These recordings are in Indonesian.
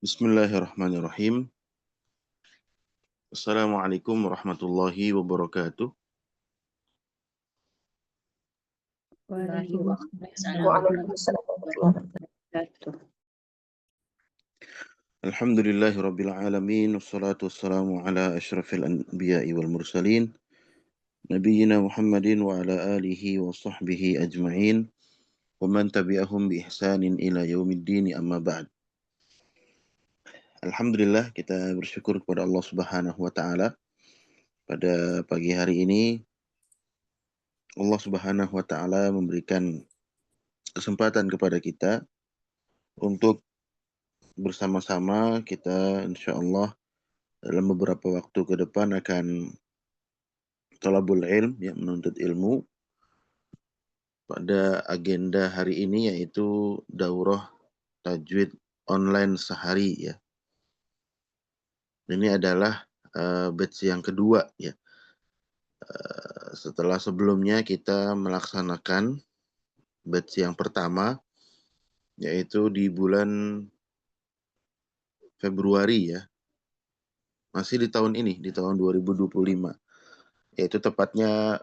Bismillahirrahmanirrahim. Assalamualaikum warahmatullahi wabarakatuh. Waalaikumsalam warahmatullahi wabarakatuh. Alhamdulillahi rabbil alamin. Wassalatu wassalamu ala asyrafil anbiya'i wal mursalin. Nabiyyina Muhammadin wa ala alihi wa sahbihi ajma'in. Wa man tabi'ahum bi ihsanin ila yaumiddin amma ba'd. Alhamdulillah, kita bersyukur kepada Allah Subhanahu wa taala. Pada pagi hari ini Allah Subhanahu wa taala memberikan kesempatan kepada kita untuk bersama-sama kita insyaallah dalam beberapa waktu ke depan akan thalabul ilm, ya, menuntut ilmu pada agenda hari ini, yaitu daurah tajwid online sehari, ya. Ini adalah batch yang kedua, ya. Setelah sebelumnya kita melaksanakan batch yang pertama, yaitu di bulan Februari, ya. Masih di tahun ini, di tahun 2025. Yaitu tepatnya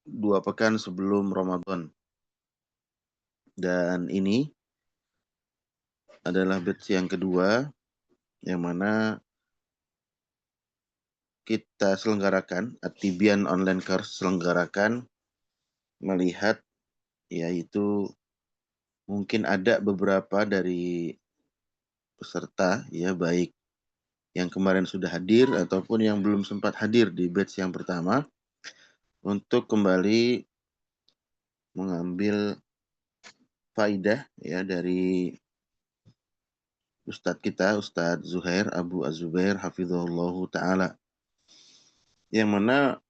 2 pekan sebelum Ramadan. Dan ini adalah batch yang kedua, yang mana kita selenggarakan, At-Tibyan Online Course selenggarakan melihat, yaitu mungkin ada beberapa dari peserta, ya, baik yang kemarin sudah hadir ataupun yang belum sempat hadir di batch yang pertama, untuk kembali mengambil faidah, ya, dari Ustadz kita, Ustadz Zuhair Abu Az-Zubair hafizahullahu ta'ala, yang mana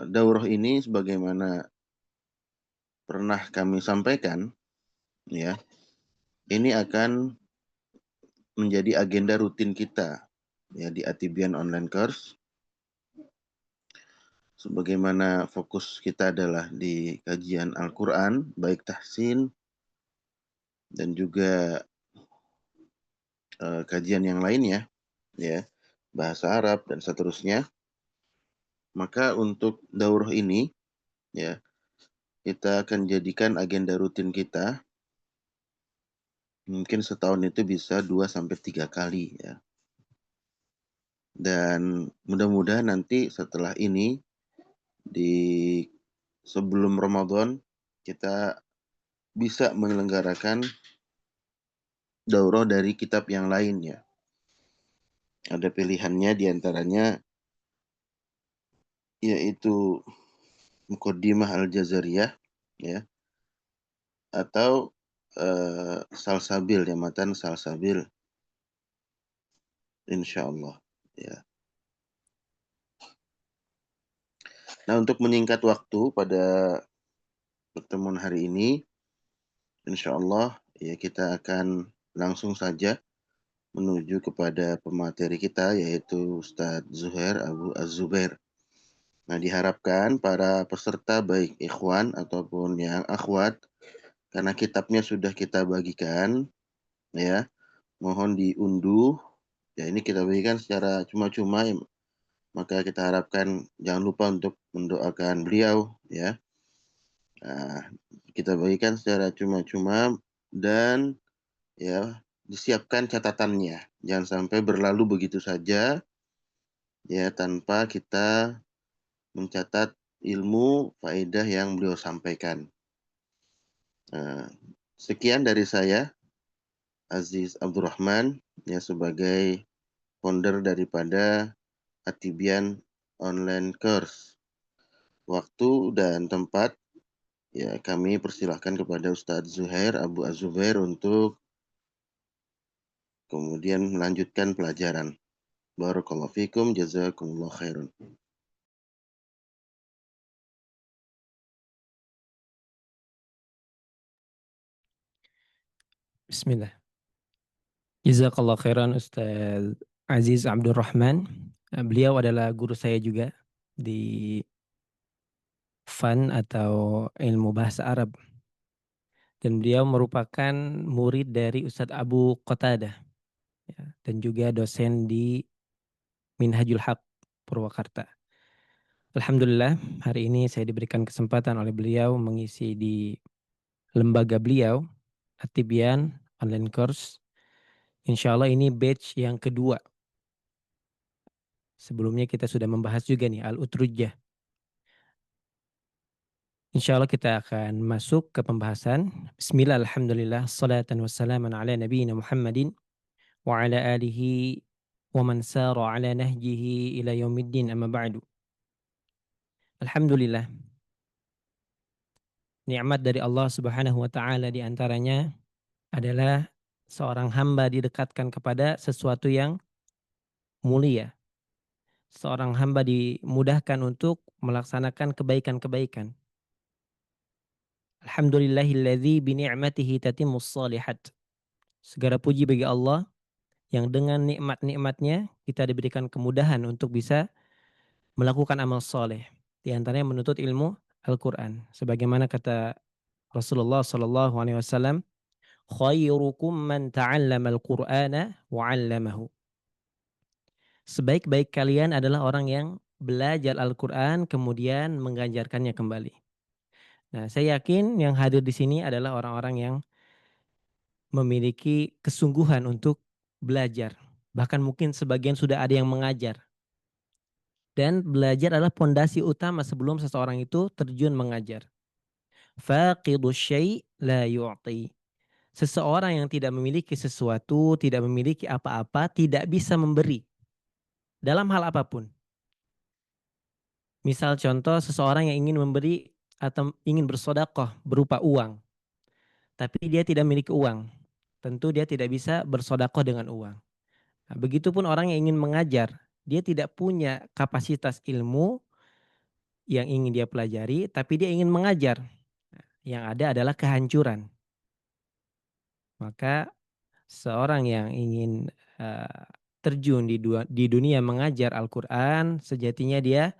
daurah ini sebagaimana pernah kami sampaikan, ya, ini akan menjadi agenda rutin kita, ya, di At-Tibyan Online Course. Sebagaimana fokus kita adalah di kajian Al-Quran, baik tahsin dan juga kajian yang lainnya, ya, bahasa Arab dan seterusnya. Maka untuk daurah ini, ya, kita akan jadikan agenda rutin kita. Mungkin setahun itu bisa 2-3 kali, ya. Dan mudah-mudahan nanti setelah ini, di sebelum Ramadan, kita bisa menyelenggarakan daurah dari kitab yang lain, ya. Ada pilihannya diantaranya yaitu Muqaddimah Al-Jazariyah, ya, atau Salsabil, ya, matan Salsabil, insyaallah, ya. Nah, untuk menyingkat waktu pada pertemuan hari ini, insyaallah, ya, kita akan langsung saja menuju kepada pemateri kita, yaitu Ustadz Zuhair Abu Az-Zubair. Nah, diharapkan para peserta baik ikhwan ataupun yang akhwat, karena kitabnya sudah kita bagikan, ya, mohon diunduh. Ya, ini kita bagikan secara cuma-cuma, ya, maka kita harapkan jangan lupa untuk mendoakan beliau, ya. Nah, kita bagikan secara cuma-cuma dan, ya, disiapkan catatannya. Jangan sampai berlalu begitu saja, ya, tanpa kita mencatat ilmu faedah yang beliau sampaikan. Nah, sekian dari saya, Aziz Abdurrahman, ya, sebagai founder daripada At-Tibyan Online Course. Waktu dan tempat, ya, kami persilahkan kepada Ustadz Zuhair Abu Az-Zubair untuk kemudian melanjutkan pelajaran. Barakallahu fikum, jazakumullah khairan. Bismillah. Jazakallah khairan Ustaz Aziz Abdurrahman. Beliau adalah guru saya juga di FAN atau ilmu bahasa Arab. Dan beliau merupakan murid dari Ustadz Abu Qatadah. ya, dan juga dosen di Minhajul Haq Purwakarta. Alhamdulillah hari ini saya diberikan kesempatan oleh beliau mengisi di lembaga beliau At-Tibyan online course. Insya Allah ini batch yang kedua. Sebelumnya kita sudah membahas juga nih Al-Utrujah. Insya Allah kita akan masuk ke pembahasan. Bismillah, alhamdulillah, salatan wassalaman ala nabiyina Muhammadin wa ala alihi wa man sara ala nahjihi ila yaumiddin amma ba'du. Alhamdulillah, nikmat dari Allah Subhanahu wa taala di antaranya adalah seorang hamba didekatkan kepada sesuatu yang mulia. Seorang hamba dimudahkan untuk melaksanakan kebaikan-kebaikan. Alhamdulillahilladzi bi ni'matihi tatimmus shalihat. Segala puji bagi Allah yang dengan nikmat-nikmatnya kita diberikan kemudahan untuk bisa melakukan amal soleh. Di antaranya menuntut ilmu Al-Quran. Sebagaimana kata Rasulullah SAW, khairukum man ta'allama al-Qur'ana wa 'allamahu. Sebaik-baik kalian adalah orang yang belajar Al-Quran kemudian mengajarkannya kembali. Nah, saya yakin yang hadir di sini adalah orang-orang yang memiliki kesungguhan untuk belajar. Bahkan mungkin sebagian sudah ada yang mengajar. Dan belajar adalah pondasi utama sebelum seseorang itu terjun mengajar. Faqidu syai' la yu'ti. Seseorang yang tidak memiliki sesuatu, tidak memiliki apa-apa, tidak bisa memberi. Dalam hal apapun. Misal contoh seseorang yang ingin memberi atau ingin bersedekah berupa uang. Tapi dia tidak memiliki uang. Tentu dia tidak bisa bersedekah dengan uang. Nah, begitupun orang yang ingin mengajar. Dia tidak punya kapasitas ilmu yang ingin dia pelajari, tapi dia ingin mengajar. Yang ada adalah kehancuran. Maka seorang yang ingin terjun di dunia mengajar Al-Quran, sejatinya dia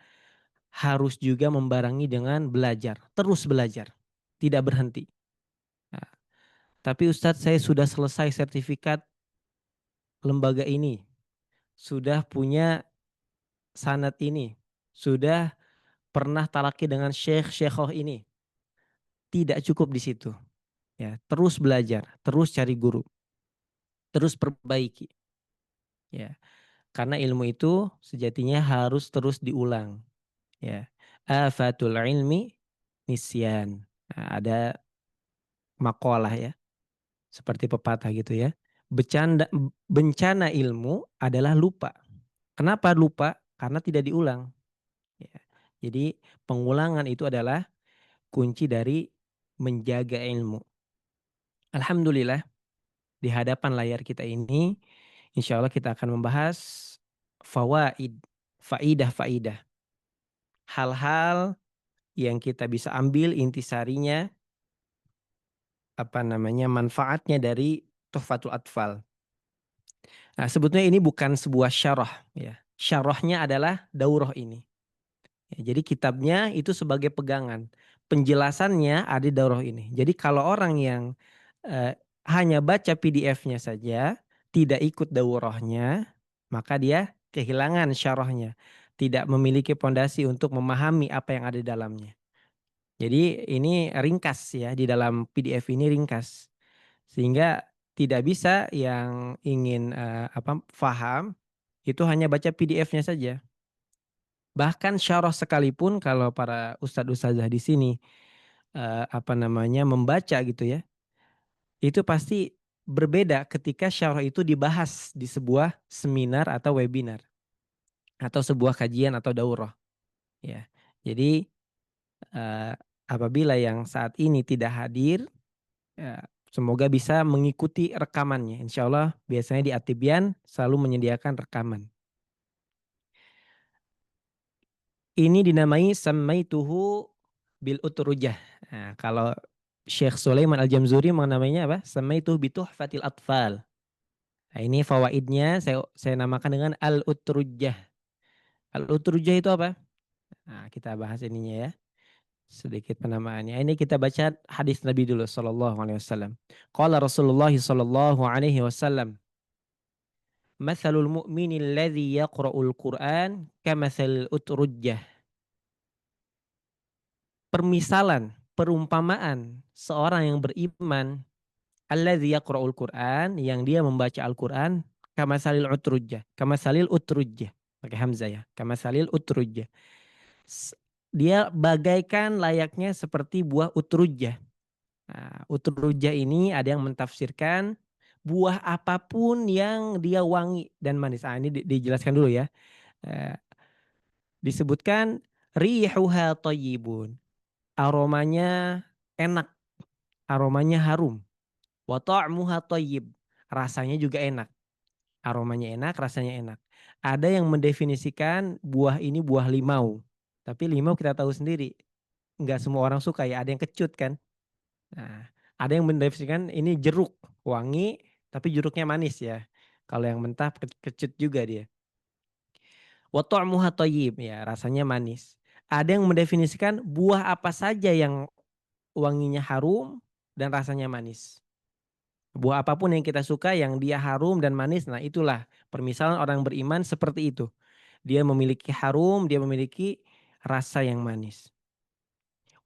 harus juga membarengi dengan belajar, terus belajar, tidak berhenti. Nah, tapi Ustadz, saya sudah selesai sertifikat lembaga ini, sudah punya sanad ini, sudah pernah talaki dengan syekhoh ini. Tidak cukup di situ. Ya, terus belajar, terus cari guru, terus perbaiki. Ya, karena ilmu itu sejatinya harus terus diulang. Ya, afatul ilmi nisyan. Nah, ada makalah ya, seperti pepatah gitu ya. Bencana ilmu adalah lupa. Kenapa lupa? Karena tidak diulang. Ya. Jadi pengulangan itu adalah kunci dari menjaga ilmu. Alhamdulillah, di hadapan layar kita ini, insya Allah kita akan membahas fawaid, faidah-faidah. Hal-hal yang kita bisa ambil intisarinya, manfaatnya dari Tuhfatul Atfal. Nah, sebetulnya ini bukan sebuah syarah. Ya. Syarahnya adalah daurah ini. Ya, jadi kitabnya itu sebagai pegangan. Penjelasannya ada di daurah ini. Jadi kalau orang yang hanya baca PDF-nya saja, tidak ikut daurahnya, maka dia kehilangan syarahnya. Tidak memiliki pondasi untuk memahami apa yang ada di dalamnya. Jadi ini ringkas ya, di dalam PDF ini ringkas. Sehingga tidak bisa yang ingin paham itu hanya baca PDF-nya saja. Bahkan syarah sekalipun kalau para ustadz-ustadzah di sini membaca gitu ya. Itu pasti berbeda ketika syarah itu dibahas di sebuah seminar atau webinar atau sebuah kajian atau daurah. Ya. Jadi apabila yang saat ini tidak hadir, ya, semoga bisa mengikuti rekamannya. Insya Allah biasanya di At-Tibyan selalu menyediakan rekaman. Ini dinamai samaituhu bil utrujah. Nah, kalau Syekh Sulaiman Al-Jamzuri menamainya apa? Samaituhu bi tuhfatil atfal. Nah, ini fawaidnya saya namakan dengan al-utrujah. Al-utrujah itu apa? Nah, kita bahas ininya ya. Sedikit penamaannya. Ini kita baca hadis Nabi dulu sallallahu alaihi wasallam. Qala Rasulullah sallallahu alaihi wasallam, Matsalul mu'minil ladzi yaqra'ul Qur'an kamatsalil utrujjah. Permisalan, perumpamaan seorang yang beriman alladzi yaqra'ul Qur'an, yang dia membaca Al-Qur'an, kamatsalil utrujjah, kamatsalil utrujjah, pakai hamzah ya, kamatsalil utrujjah. Dia bagaikan layaknya seperti buah utrujjah. Nah, utrujjah ini ada yang mentafsirkan buah apapun yang dia wangi dan manis. Ah, ini dijelaskan dulu ya. Eh, disebutkan rihuha thayyibun. Aromanya enak, aromanya harum. Wa ta'muha thayyib. Rasanya juga enak. Aromanya enak, rasanya enak. Ada yang mendefinisikan buah ini buah limau. Tapi limau kita tahu sendiri, nggak semua orang suka ya, ada yang kecut kan. Nah, ada yang mendefinisikan ini jeruk, wangi tapi jeruknya manis ya. Kalau yang mentah kecut juga dia. Wa ta'muha thayyib, ya rasanya manis. Ada yang mendefinisikan buah apa saja yang wanginya harum dan rasanya manis. Buah apapun yang kita suka yang dia harum dan manis, nah itulah permisalan orang beriman seperti itu. Dia memiliki harum, dia memiliki rasa yang manis.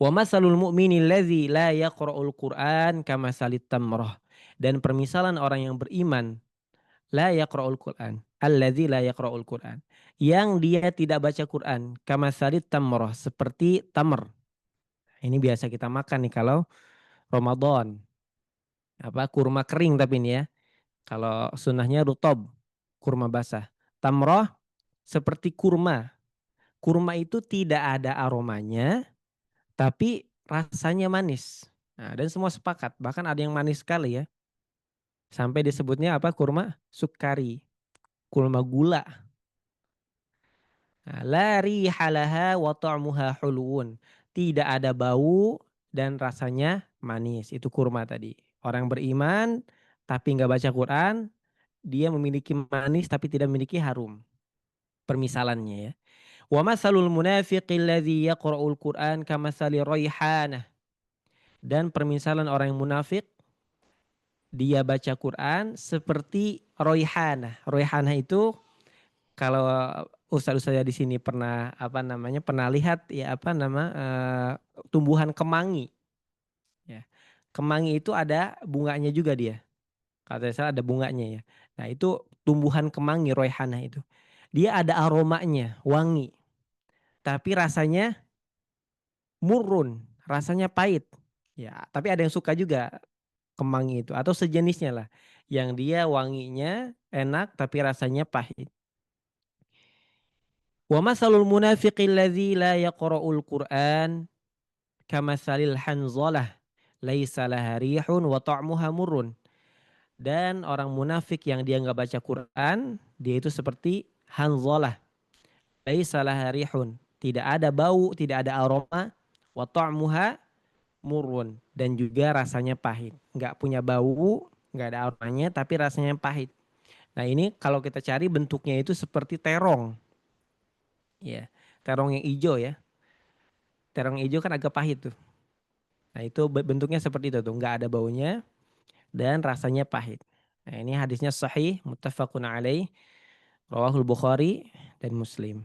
Wa masalul mu'mini allazi la yaqra'ul Qur'an kamasalit tamrah. Dan permisalan orang yang beriman la yaqra'ul Qur'an, allazi la yaqra'ul Qur'an, yang dia tidak baca Quran, kamasalit tamrah, seperti tamr. Ini biasa kita makan nih kalau Ramadan. Apa kurma kering tapi ini ya. Kalau sunnahnya rutob, kurma basah. Tamroh seperti kurma. Kurma itu tidak ada aromanya, tapi rasanya manis. Nah, dan semua sepakat, bahkan ada yang manis sekali ya. Sampai disebutnya apa? Kurma sukari, kurma gula. Nah, la rihalaha wa ta'muha hulwun. Tidak ada bau dan rasanya manis. Itu kurma tadi. Orang beriman tapi nggak baca Quran, dia memiliki manis tapi tidak memiliki harum. Permisalannya ya. Wa masalul munafiqil ladzi yaqra'ul Qur'an kamatsali raihanah. Dan permisalan orang yang munafik, dia baca Quran seperti raihanah. Raihanah itu kalau ustaz-ustaz di sini pernah apa namanya pernah lihat ya apa nama tumbuhan kemangi ya. Kemangi itu ada bunganya juga dia. Kalau tidak salah ada bunganya ya. Nah, itu tumbuhan kemangi raihanah itu. Dia ada aromanya, wangi. Tapi rasanya murun, rasanya pahit. Ya, tapi ada yang suka juga kemangi itu atau sejenisnya lah. Yang dia wanginya enak tapi rasanya pahit. Wa masalul munafiqil ladzi la yaqra'ul Qur'an kamasalil hanzalah laisa laha rihun wa ta'muha murrun. Dan orang munafik yang dia nggak baca Quran, dia itu seperti hanzalah. Laisa laha rihun, tidak ada bau, tidak ada aroma, wa ta'muha murrun, dan juga rasanya pahit. Nggak punya bau, nggak ada aromanya, tapi rasanya pahit. Nah ini kalau kita cari bentuknya itu seperti terong. Ya, terong yang hijau ya. Terong hijau kan agak pahit tuh. Nah itu bentuknya seperti itu tuh, nggak ada baunya dan rasanya pahit. Nah ini hadisnya sahih, muttafaqun alaih, rawahul Bukhari dan Muslim.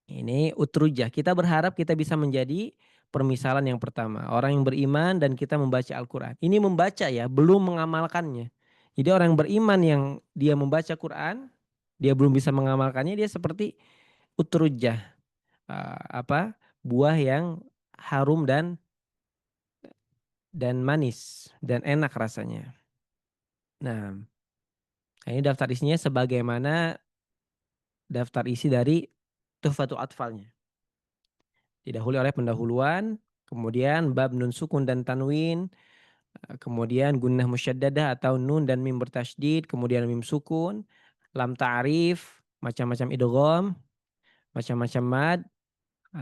Ini utrujah. Kita berharap kita bisa menjadi permisalan yang pertama. Orang yang beriman dan kita membaca Al-Quran. Ini membaca ya, belum mengamalkannya. Jadi orang yang beriman yang dia membaca Quran, dia belum bisa mengamalkannya, dia seperti utrujah. Apa? Buah yang harum dan manis dan enak rasanya. Nah, ini daftar isinya sebagaimana daftar isi dari Tuhfatul Atfalnya. Didahului oleh pendahuluan, kemudian bab nun sukun dan tanwin, kemudian gunnah musyaddadah atau nun dan mim bertasydid, kemudian mim sukun, lam ta'rif, macam-macam idgham, macam-macam mad,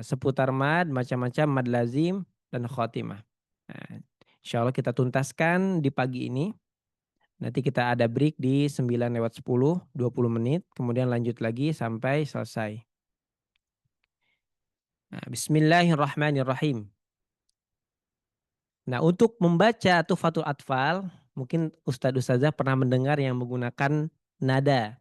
seputar mad, macam-macam mad lazim dan khotimah. Nah, insyaallah kita tuntaskan di pagi ini. Nanti kita ada break di 9:10, 20 menit, kemudian lanjut lagi sampai selesai. Nah, bismillahirrahmanirrahim. Nah, untuk membaca Tuhfatul Atfal, mungkin Ustadz Ustazah pernah mendengar yang menggunakan nada.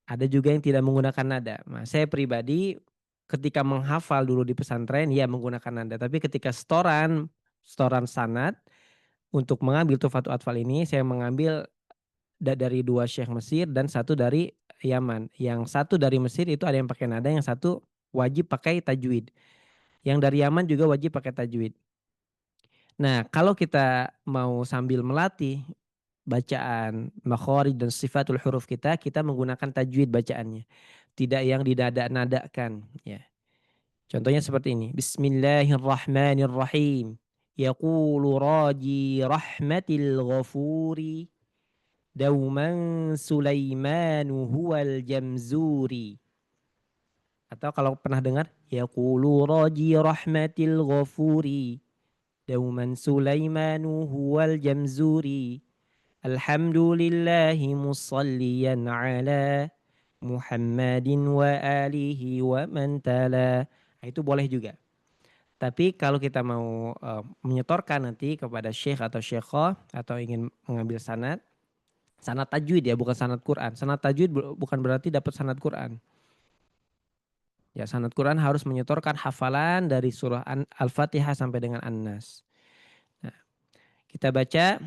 Ada juga yang tidak menggunakan nada. Nah, saya pribadi ketika menghafal dulu di pesantren ya menggunakan nada. Tapi ketika setoran sanad untuk mengambil Tuhfatul Atfal ini saya mengambil dari 2 syekh Mesir dan 1 dari Yaman. Yang 1 dari Mesir itu ada yang pakai nada, yang 1 wajib pakai tajwid. Yang dari Yaman juga wajib pakai tajwid. Nah, kalau kita mau sambil melatih bacaan makharij dan sifatul huruf kita menggunakan tajwid bacaannya. Tidak yang dinada-nadakan ya. Contohnya seperti ini. Bismillahirrahmanirrahim. Yaqulu raji rahmatil ghafuri dauman Sulaimanu huwal jamzuri. Atau kalau pernah dengar yaqulu raji rahmatil ghafuri dauman Sulaimanu huwal jamzuri. Alhamdulillahi musalliyan ala Muhammadin wa alihi wa man tala. Nah, itu boleh juga. Tapi kalau kita mau menyetorkan nanti kepada syekh atau syekhah atau ingin mengambil sanad tajwid ya, bukan sanad Quran. Sanad tajwid bukan berarti dapat sanad Quran. Ya, sanad Quran harus menyetorkan hafalan dari surah Al-Fatihah sampai dengan An-Nas. Nah, kita baca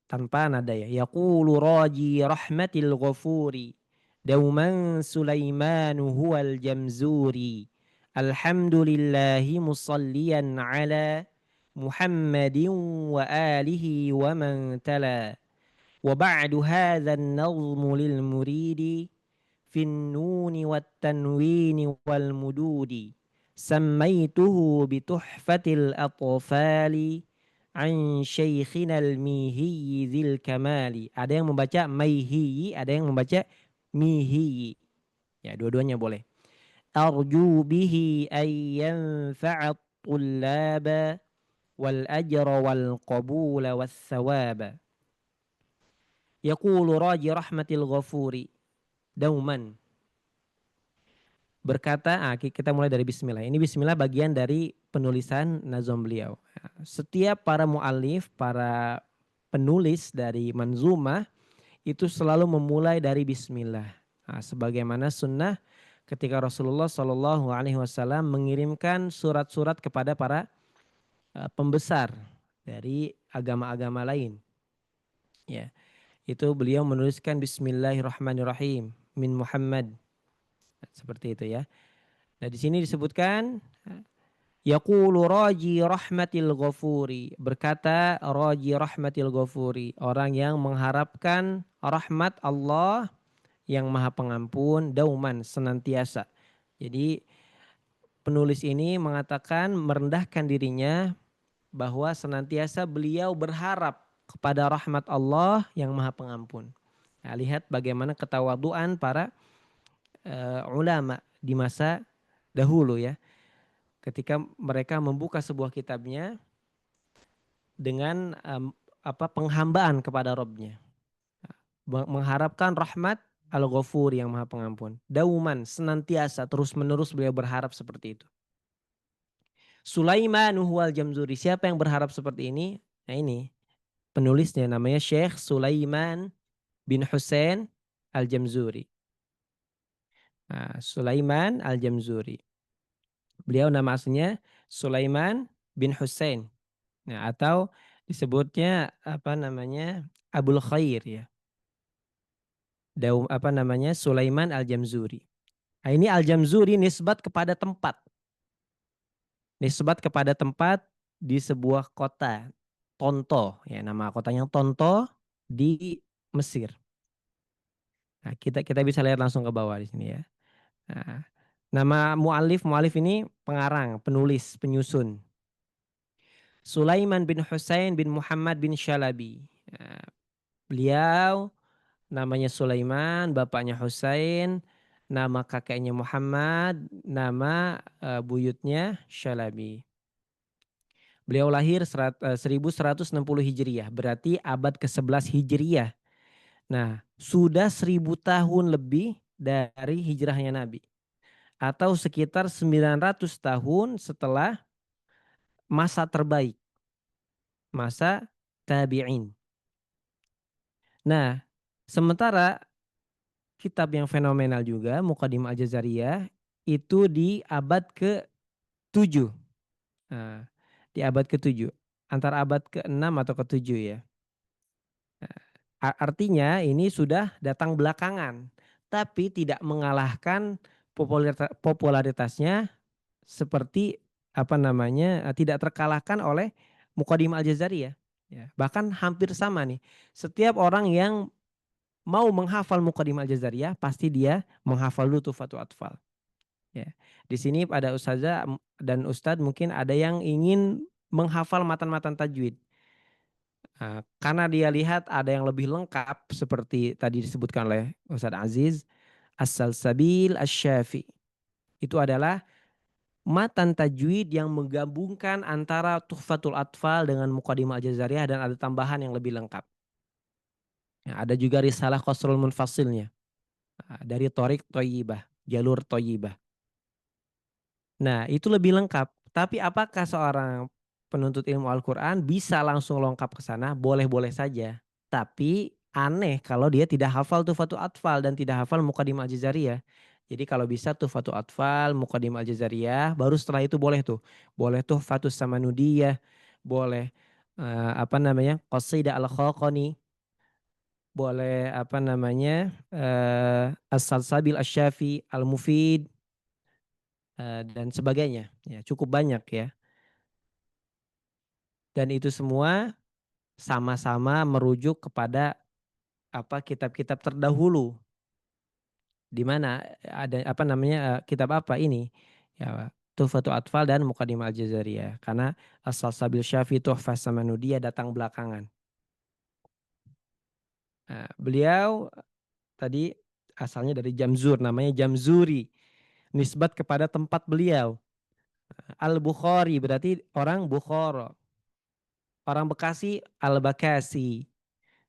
tanpa nada ya. Yaqulu raji rahmatil ghafuri dauman Sulaimanu huwal jamzuri. Alhamdulillahi musalliyan ala Muhammadin wa alihi wa man tala. Wa ba'du hadha an-nazmu lil muridi في النون والتنوين والمدود سميته بتحفة الأطفال عن شيخنا الميهي ذي الكمال. Ada yang membaca maihi, ada yang membaca mihi. Ya, dua-duanya boleh. Arju bihi ay yanfa'a at-tullaba wal ajra wal qabula was thawaba. Yaqulu raji rahmatil ghafuri dauman. Berkata, kita mulai dari bismillah. Ini bismillah bagian dari penulisan nazom beliau. Setiap para mu'alif, para penulis dari manzumah itu selalu memulai dari bismillah. Nah, sebagaimana sunnah ketika Rasulullah Shallallahu Alaihi Wasallam mengirimkan surat-surat kepada para pembesar dari agama-agama lain. Ya, itu beliau menuliskan Bismillahirrahmanirrahim min Muhammad. Seperti itu ya. Nah, di sini disebutkan yaqulu raji rahmatil ghafuri, berkata raji rahmatil ghafuri, orang yang mengharapkan rahmat Allah yang Maha Pengampun dauman senantiasa. Jadi penulis ini mengatakan merendahkan dirinya bahwa senantiasa beliau berharap kepada rahmat Allah yang Maha Pengampun. Nah, lihat bagaimana ketawaduan para ulama di masa dahulu ya. Ketika mereka membuka sebuah kitabnya dengan penghambaan kepada Rabbnya. Mengharapkan rahmat Al-Ghafur yang Maha Pengampun. Dauman, senantiasa, terus-menerus beliau berharap seperti itu. Sulaiman huwal jamzuri. Siapa yang berharap seperti ini? Nah, ini penulisnya namanya Syekh Sulaiman bin Husain Al-Jamzuri. Nah, Sulaiman Al-Jamzuri. Beliau nama aslinya Sulaiman bin Husain. Nah, atau disebutnya Abul Khair ya. Sulaiman Al-Jamzuri. Nah, ini Al-Jamzuri nisbat kepada tempat. Nisbat kepada tempat di sebuah kota, Tonto ya, nama kotanya Tonto di Mesir. Nah, kita bisa lihat langsung ke bawah di sini ya. Nah, nama mu'alif ini pengarang, penulis, penyusun. Sulaiman bin Husain bin Muhammad bin Shalabi. Nah, beliau namanya Sulaiman, bapaknya Husain, nama kakeknya Muhammad, nama buyutnya Shalabi. Beliau lahir 1160 Hijriyah, berarti abad ke-11 Hijriyah. Nah, sudah 1000 tahun lebih dari hijrahnya Nabi. Atau sekitar 900 tahun setelah masa terbaik. Masa tabi'in. Nah, sementara kitab yang fenomenal juga, Muqaddimah Al-Jazariyah, itu di abad ke-7. Nah, di abad ke-7. Antara abad ke-6 atau ke-7 ya. Artinya ini sudah datang belakangan. Tapi tidak mengalahkan popularitasnya seperti tidak terkalahkan oleh Muqaddimah Al-Jazariyah. Ya, bahkan hampir sama nih. Setiap orang yang mau menghafal Muqaddimah Al-Jazariyah pasti dia menghafal dulu Tuhfatul Atfal. Ya. Di sini pada ustazah dan ustadz mungkin ada yang ingin menghafal matan-matan tajwid. Karena dia lihat ada yang lebih lengkap seperti tadi disebutkan oleh Ustadz Aziz, As-Salsabil Asy-Syafi. Itu adalah matan tajwid yang menggabungkan antara Tuhfatul Atfal dengan Muqaddimah Al-Jazariyah dan ada tambahan yang lebih lengkap. Ya, ada juga Risalah Qasrul Munfasilnya dari Thoriq Thayyibah, jalur Thayyibah. Nah, itu lebih lengkap. Tapi apakah seorang penuntut ilmu Al-Quran bisa langsung lengkap ke sana? Boleh-boleh saja. Tapi aneh kalau dia tidak hafal Tuhfatul Atfal dan tidak hafal Muqaddimah Al-Jazariyah. Jadi kalau bisa Tuhfatul Atfal, Muqaddimah Al-Jazariyah, baru setelah itu boleh tuh. Boleh Tuhfatus Samanudiyah, boleh Qasidah Al-Khalqani, boleh As-Salsabil Asy-Syafi, Al-Mufid, dan sebagainya. Ya, cukup banyak ya. Dan itu semua sama-sama merujuk kepada kitab-kitab terdahulu. Di mana ada kitab apa ini? Ya, Tuhfatul Atfal dan Muqaddimah Al-Jazariyah. Karena As-Salsabil Syafi Tuhfah Samanudiyah datang belakangan. Nah, beliau tadi asalnya dari Jamzur, namanya Jamzuri. Nisbat kepada tempat beliau. Al-Bukhari berarti orang Bukhara. Orang Bekasi Al-Bakasi.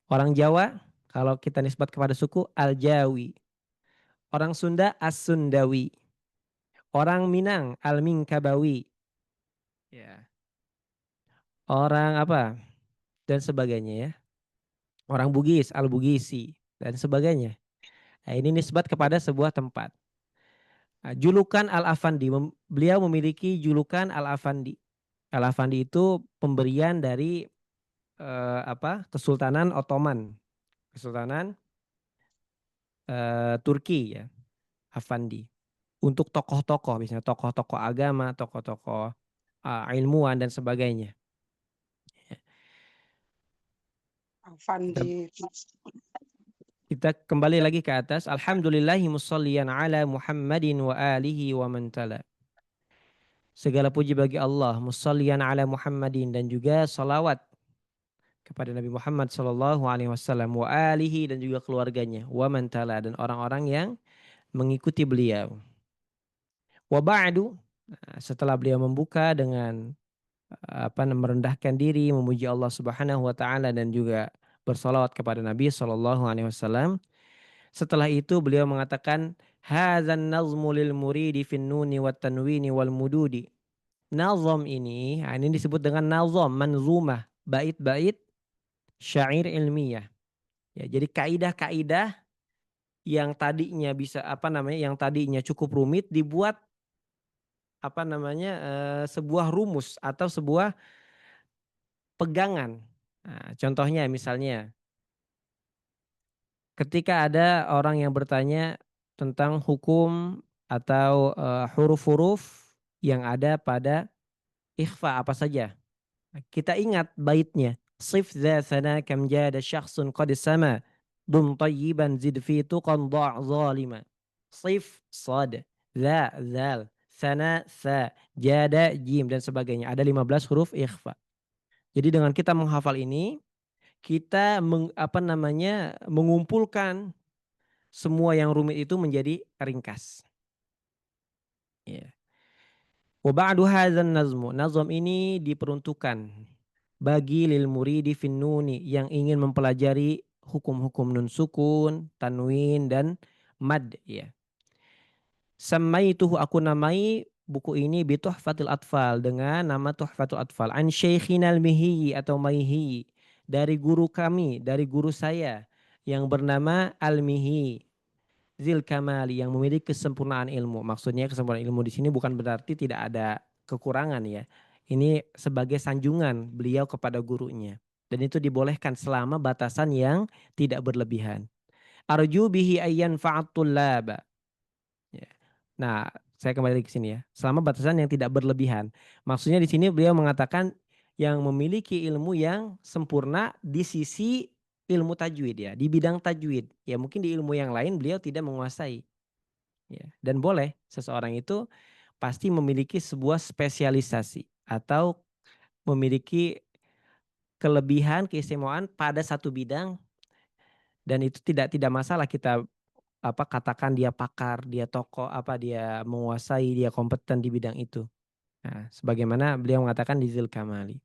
Orang Jawa kalau kita nisbat kepada suku Al-Jawi. Orang Sunda As-Sundawi. Orang Minang Al-Minkabawi. Ya. Orang dan sebagainya ya. Orang Bugis Al-Bugisi dan sebagainya. Nah, ini nisbat kepada sebuah tempat. Nah, julukan Al-Afandi, beliau memiliki julukan Al-Afandi. Al-Afandi itu pemberian dari Kesultanan Ottoman, Kesultanan Turki ya, Afandi. Untuk tokoh-tokoh, misalnya tokoh-tokoh agama, tokoh-tokoh ilmuwan dan sebagainya. Afandi. Kita kembali lagi ke atas. Alhamdulillahi musalliyan ala Muhammadin wa alihi wa man tala. Segala puji bagi Allah, musalliyan ala Muhammadin, dan juga salawat kepada Nabi Muhammad sallallahu alaihi wasallam, wa alihi, dan juga keluarganya, wa man tala, dan orang-orang yang mengikuti beliau. Wa ba'du, setelah beliau membuka dengan merendahkan diri, memuji Allah Subhanahu wa taala dan juga bersolawat kepada Nabi sallallahu alaihi wasallam. Setelah itu beliau mengatakan, hadzan nazmu lil muridi fin nuni wat tanwini wal mududi. Nazam ini disebut dengan nazam, manzumah, bait-bait syair ilmiah. Ya, jadi kaidah-kaidah yang tadinya yang tadinya cukup rumit dibuat sebuah rumus atau sebuah pegangan. Nah, contohnya misalnya ketika ada orang yang bertanya tentang hukum atau huruf-huruf yang ada pada ikhfa apa saja. Kita ingat baitnya. Sif dha thana kam jada syakhsun qad sama dum tayyiban zid fi tuqan da' zalima. Sif sad, dha zal, thana sa, jada jim, dan sebagainya. Ada 15 huruf ikhfa. Jadi dengan kita menghafal ini, kita mengumpulkan semua yang rumit itu menjadi ringkas. Ya. Wa ba'du hadzal nazmu. Nazam ini diperuntukkan bagi lil muridi fin nuni yang ingin mempelajari hukum-hukum nun sukun, tanwin, dan mad ya. Samaituhu, aku namai buku ini bi Tuhfatul Atfal, dengan nama Tuhfatul Atfal. An Syaikhina al-Mihi atau Maihi, dari guru kami, dari guru saya yang bernama Al-Mihi. zil kamali, yang memiliki kesempurnaan ilmu. Maksudnya kesempurnaan ilmu di sini bukan berarti tidak ada kekurangan ya. Ini sebagai sanjungan beliau kepada gurunya. Dan itu dibolehkan selama batasan yang tidak berlebihan. Arju bihi ayyan fa'atullaba. Ya. Nah, saya kembali ke sini ya. Selama batasan yang tidak berlebihan. Maksudnya di sini beliau mengatakan yang memiliki ilmu yang sempurna di sisi ilmu tajwid ya, di bidang tajwid. Ya mungkin di ilmu yang lain beliau tidak menguasai. Ya, dan boleh seseorang itu pasti memiliki sebuah spesialisasi atau memiliki kelebihan, keistimewaan pada satu bidang, dan itu tidak masalah kita katakan dia pakar, dia tokoh, dia menguasai, dia kompeten di bidang itu. Nah, sebagaimana beliau mengatakan di Zil Kamali.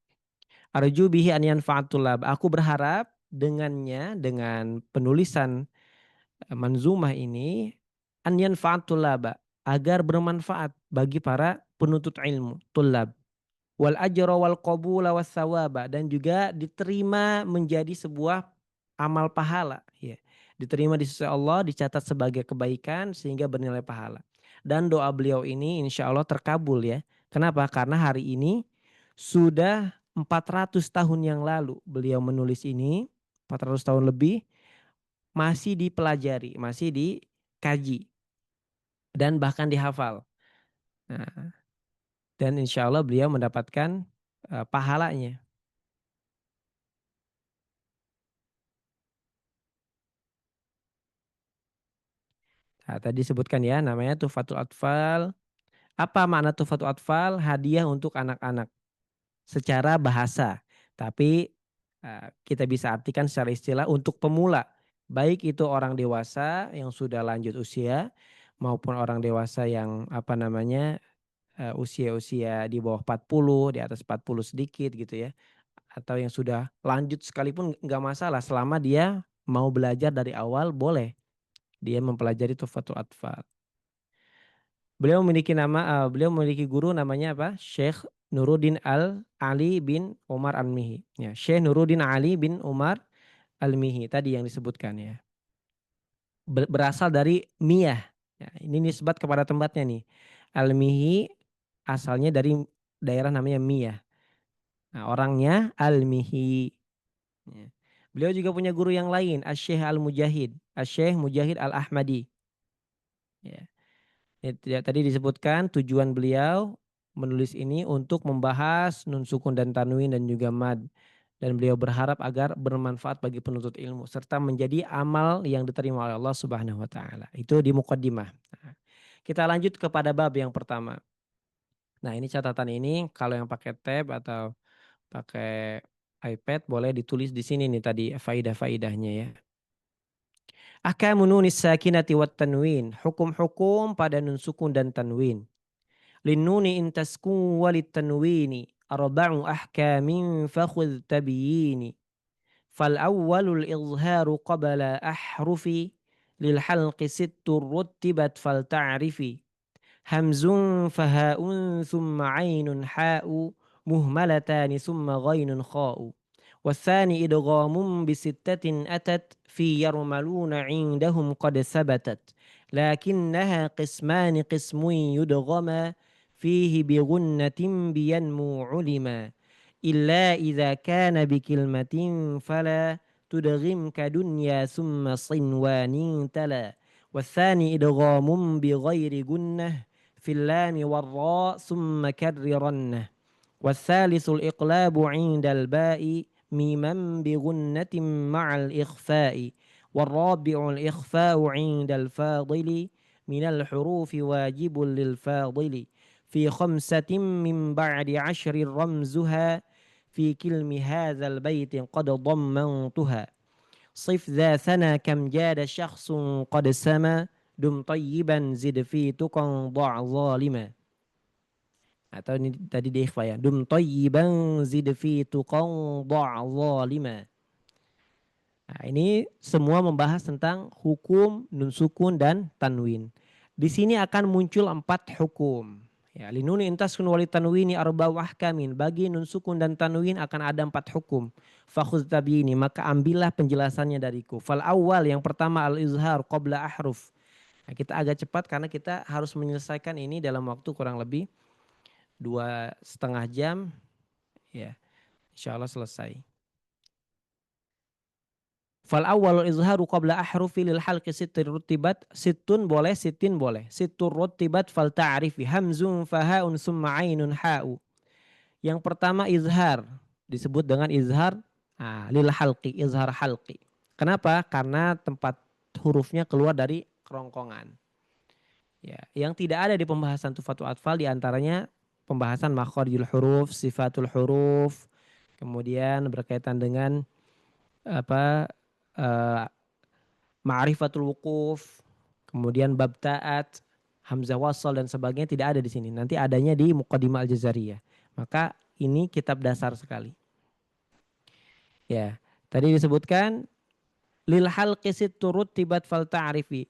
Arju bihi an yanfa'atullah. Aku berharap dengannya, dengan penulisan manzumah ini, an yanfa'atullah, agar bermanfaat bagi para penuntut ilmu, tulab. Wal ajra wal qabula was sawaba, dan juga diterima menjadi sebuah amal pahala ya. Diterima di sisi Allah, dicatat sebagai kebaikan sehingga bernilai pahala. Dan doa beliau ini insya Allah terkabul ya. Kenapa? Karena hari ini sudah 400 tahun yang lalu beliau menulis ini, 400 tahun lebih, masih dipelajari, masih dikaji dan bahkan dihafal. Nah, dan insya Allah beliau mendapatkan pahalanya. Nah, tadi disebutkan ya, namanya Tuhfatul Atfal. Apa makna Tuhfatul Atfal? Hadiah untuk anak-anak secara bahasa. Tapi kita bisa artikan secara istilah untuk pemula. Baik itu orang dewasa yang sudah lanjut usia maupun orang dewasa yang usia-usia di bawah 40, di atas 40 sedikit gitu ya. Atau yang sudah lanjut sekalipun nggak masalah selama dia mau belajar dari awal, boleh dia mempelajari Tuhfatul Atfal. Beliau memiliki guru namanya apa? Syekh Nuruddin Ali bin Umar Al-Mihi. Ya, Syekh Nuruddin Ali bin Umar Al-Mihi tadi yang disebutkan ya. Berasal dari Miyah. Ya, ini nisbat kepada tempatnya nih. Al-Mihi asalnya dari daerah namanya Miyah. Nah, orangnya Al-Mihi. Ya. Beliau juga punya guru yang lain, Asy-Syaikh Al-Mujahid, Asy-Syaikh Mujahid Al-Ahmadi. Ya. Tadi disebutkan tujuan beliau menulis ini untuk membahas nun sukun dan tanwin dan juga mad. Dan beliau berharap agar bermanfaat bagi penuntut ilmu serta menjadi amal yang diterima oleh Allah Subhanahu wa taala. Itu di muqaddimah. Nah, kita lanjut kepada bab yang pertama. Nah, ini catatan ini kalau yang pakai tab atau pakai iPad boleh ditulis di sini nih tadi faidah-faidahnya ya. Ahkamun nunis sakinati wat tanwin. Hukum-hukum pada nun sukun dan tanwin. Linnuni in taskun walit tanwini. Arba'u ahkamin fakhudh tabyini. Fal awwalul izharu qabla ahrufi. Lil halqi sittur ruttibat fal ta'rifi. Hamzun fahaun thumma aynun ha'u. Muhmalatani thumma ghainun kha'u. والثاني إدغام بستة أتت في يرملون عندهم قد ثبتت لكنها قسمان قسم يدغما فيه بغنة بينمو علما إلا إذا كان بكلمة فلا تدغم كدنيا ثم صنوان تلا والثاني إدغام بغير جنة في اللام والراء ثم كررنه والثالث الإقلاب عند الباء ميما بغنة مع الإخفاء والرابع الإخفاء عند الفاضل من الحروف واجب للفاضل في 5 من بعد 10 رمزها في كلم هذا البيت قد ضمنتها صف ذا ثنا كم جاد شخص قد سما دم طيبا زد في تقى ضع ظالما. Atau ini tadi di ikhfa ya. Dum thayyiban zid fi tuqan dha' zalima. Nah, ini semua membahas tentang hukum nun sukun dan tanwin. Di sini akan muncul 4 hukum. Ya, linuni intaskun walit tanwini arba'u ahkamin. Bagi nun sukun dan tanwin akan ada 4 hukum. Fakhudh tabini, maka ambillah penjelasannya dariku. Fal awal, yang pertama al izhar qabla ahruf. Nah, kita agak cepat karena kita harus menyelesaikan ini dalam waktu kurang lebih 2,5 jam. Ya, insya Allah selesai. Fal awwal izharu qabla ahrufi lil halqi sittin rutibat, sittun boleh, sittin boleh. Sittur rutibat fal ta'rifi hamzun fahaun summa ainun ha'u. Yang pertama izhar, disebut dengan izhar lil halqi, izhar halqi. Kenapa? Karena tempat hurufnya keluar dari kerongkongan. Ya, yang tidak ada di pembahasan tufatul atfal diantaranya pembahasan makharijul huruf, sifatul huruf, kemudian berkaitan dengan apa eh, ma'rifatul wukuf, kemudian bab ta'at, hamzah wasal dan sebagainya tidak ada di sini. Nanti adanya di Muqaddimah Al-Jazariyah. Maka ini kitab dasar sekali. Ya, tadi disebutkan lil halqi turut tibat fal ta'rifi.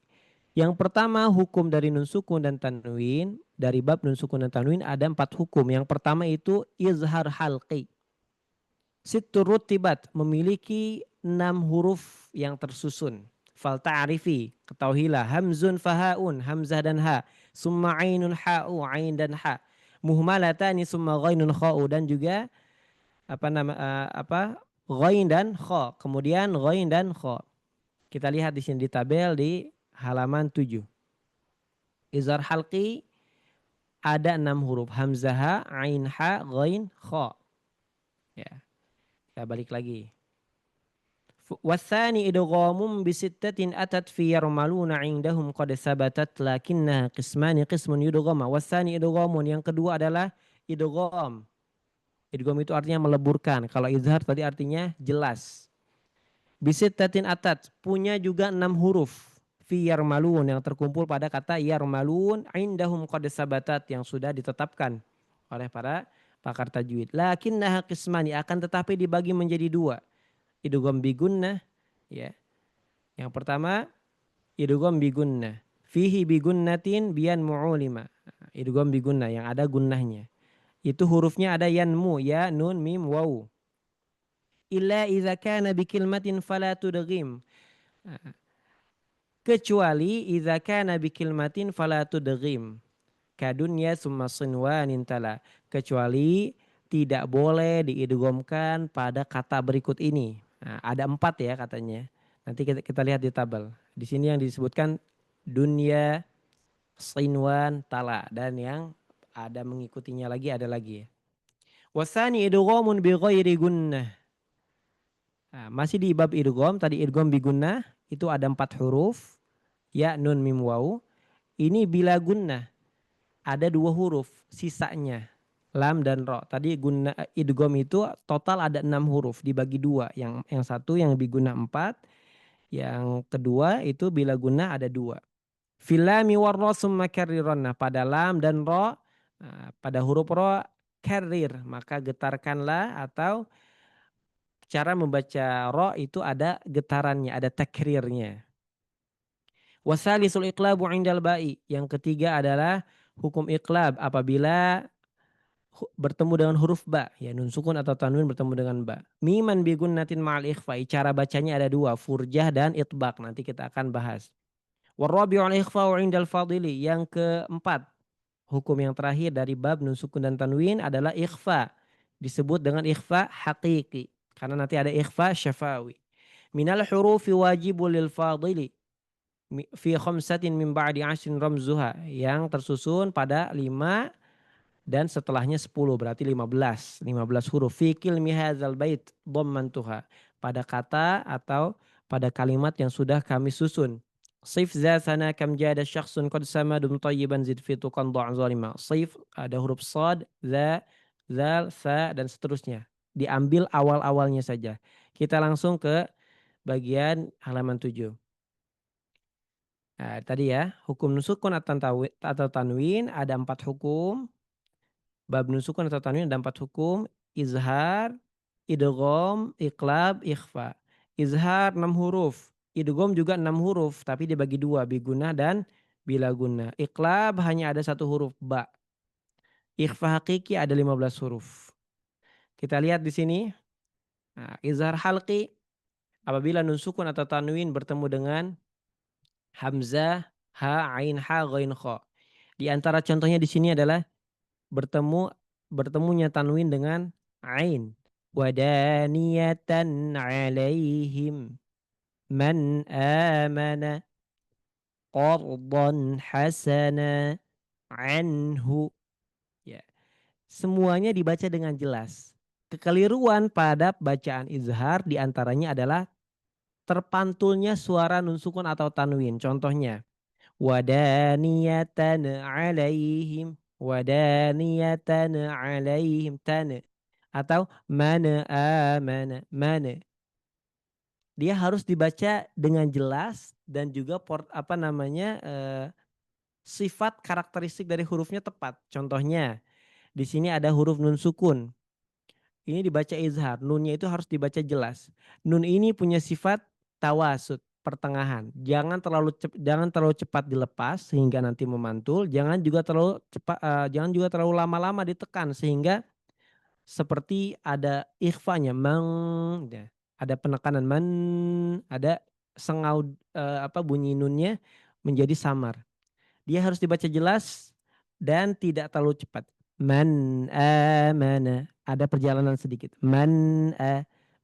Yang pertama hukum dari nun sukun dan tanwin, dari bab nun sukun dan tanwin ada 4 hukum. Yang pertama itu izhar halqi. Turut tibat memiliki 6 huruf yang tersusun. Fal ta'rifi, ketahuilah hamzun fahaun, hamzah dan ha, summa ainun ha'u, ain dan ha. Muhmalatani summa ghainun kha'u, dan juga ghain dan kha, kemudian ghain dan kha. Kita lihat di sini di tabel di halaman 7. Izhar halqi ada 6 huruf, hamzah ha, ain ha, ghain kha. Ya. Kita balik lagi. Wathani idghamum bisittatin atat fi yarmaluna indahum qad sabatat lakinnaha qismani qismun yudghama. Wathani idghamun, yang kedua adalah idgham. Idgham itu artinya meleburkan. Kalau izhar tadi artinya jelas. Bisittatin atat, punya juga 6 huruf. Fi yarmalun, yang terkumpul pada kata yarmalun indahum qad sabatat, yang sudah ditetapkan oleh para pakar tajwid. Lakinnaha qismani, akan tetapi dibagi menjadi 2. Idgham bigunnah, ya. Yang pertama idgham bigunnah. Fihi bigunnatin biyan mu'ulima. Idgham bigunnah yang ada gunnahnya. Itu hurufnya ada yanmu, ya, nun, mim, waw. Illa idza kana bikilmatin fala tudghim. Kecuali idza kana bikilmatin fala tudghim. Kadunya summa sinwanin tala. Kecuali tidak boleh diidghamkan pada kata berikut ini. Nah, ada 4 ya katanya. Nanti kita lihat di tabel. Di sini yang disebutkan dunya, sinwan, tala, dan yang ada mengikutinya lagi ada lagi. Wasani idghamun bi ghairi gunnah. Nah, masih di bab idgham, tadi idgham bi gunnah itu ada 4 huruf, ya, nun, mim, waw. Ini bila gunnah ada 2 huruf sisanya, lam dan ro. Tadi guna idgham itu total ada 6 huruf dibagi 2. Yang satu yang biguna 4, yang kedua itu bila guna ada 2. Fil lami war ra summa karriranna, pada lam dan ro, pada huruf ro karrir, maka getarkanlah, atau cara membaca ro itu ada getarannya, ada takrirnya. Wasalisul iqlabu indal ba'i, yang ketiga adalah hukum iqlab apabila bertemu dengan huruf ba, ya, nun sukun atau tanwin bertemu dengan ba. Miman bi gunnatin ma'al ikhfa, cara bacanya ada 2, furjah dan itbaq, nanti kita akan bahas. Warabi'ul ikhfa'u indal fadili, yang keempat, hukum yang terakhir dari bab nun sukun dan tanwin adalah ikhfa, disebut dengan ikhfa haqiqi, karena nanti ada ikhfa syafawi. Minal hurufi wajibul lil fadili fi khamsatin min ba'di 'ashrin ramzuha, yang tersusun pada 5 dan setelahnya 10, berarti 15 huruf. Fi kilmi hadzal bait dhammantuha, pada kata atau pada kalimat yang sudah kami susun. Sif za sana kam jada syakhsun qad samadum tayyiban zid fi tuqan dha' zalima. Sif ada huruf sad, za, zal, sa, dan seterusnya. Diambil awal-awalnya saja. Kita langsung ke bagian halaman 7. Nah, tadi ya, hukum sukun atau tanwin ada 4 hukum. Bab nun sukun atau tanwin ada 4 hukum: izhar, idgham, iqlab, ikhfa. Izhar 6 huruf, idgham juga 6 huruf tapi dibagi 2, bigunnah dan bila gunnah. Iqlab hanya ada 1 huruf, ba. Ikhfa hakiki ada 15 huruf. Kita lihat di sini. Nah, izhar halqi apabila nun sukun atau tanwin bertemu dengan hamzah Ha, ain, ha, ghain, kha. Di antara contohnya di sini adalah bertemunya tanwin dengan ain. Wadaniyatan alaihim man amana qardan hasana anhu. Ya, semuanya dibaca dengan jelas. Kekeliruan pada bacaan izhar diantaranya adalah terpantulnya suara nun sukun atau tanwin. Contohnya, wadaniyatan alaihim, wadaniyatan alaihim tan, atau mana amana mana. Dia harus dibaca dengan jelas dan juga sifat karakteristik dari hurufnya tepat. Contohnya, di sini ada huruf nun sukun. Ini dibaca izhar, nunnya itu harus dibaca jelas. Nun ini punya sifat tawasud, pertengahan. Jangan terlalu cepat dilepas sehingga nanti memantul, jangan juga terlalu lama-lama ditekan sehingga seperti ada ikhfanya ya. Ada penekanan man, ada bunyi nunnya menjadi samar. Dia harus dibaca jelas dan tidak terlalu cepat. Man amana. Ada perjalanan sedikit. Man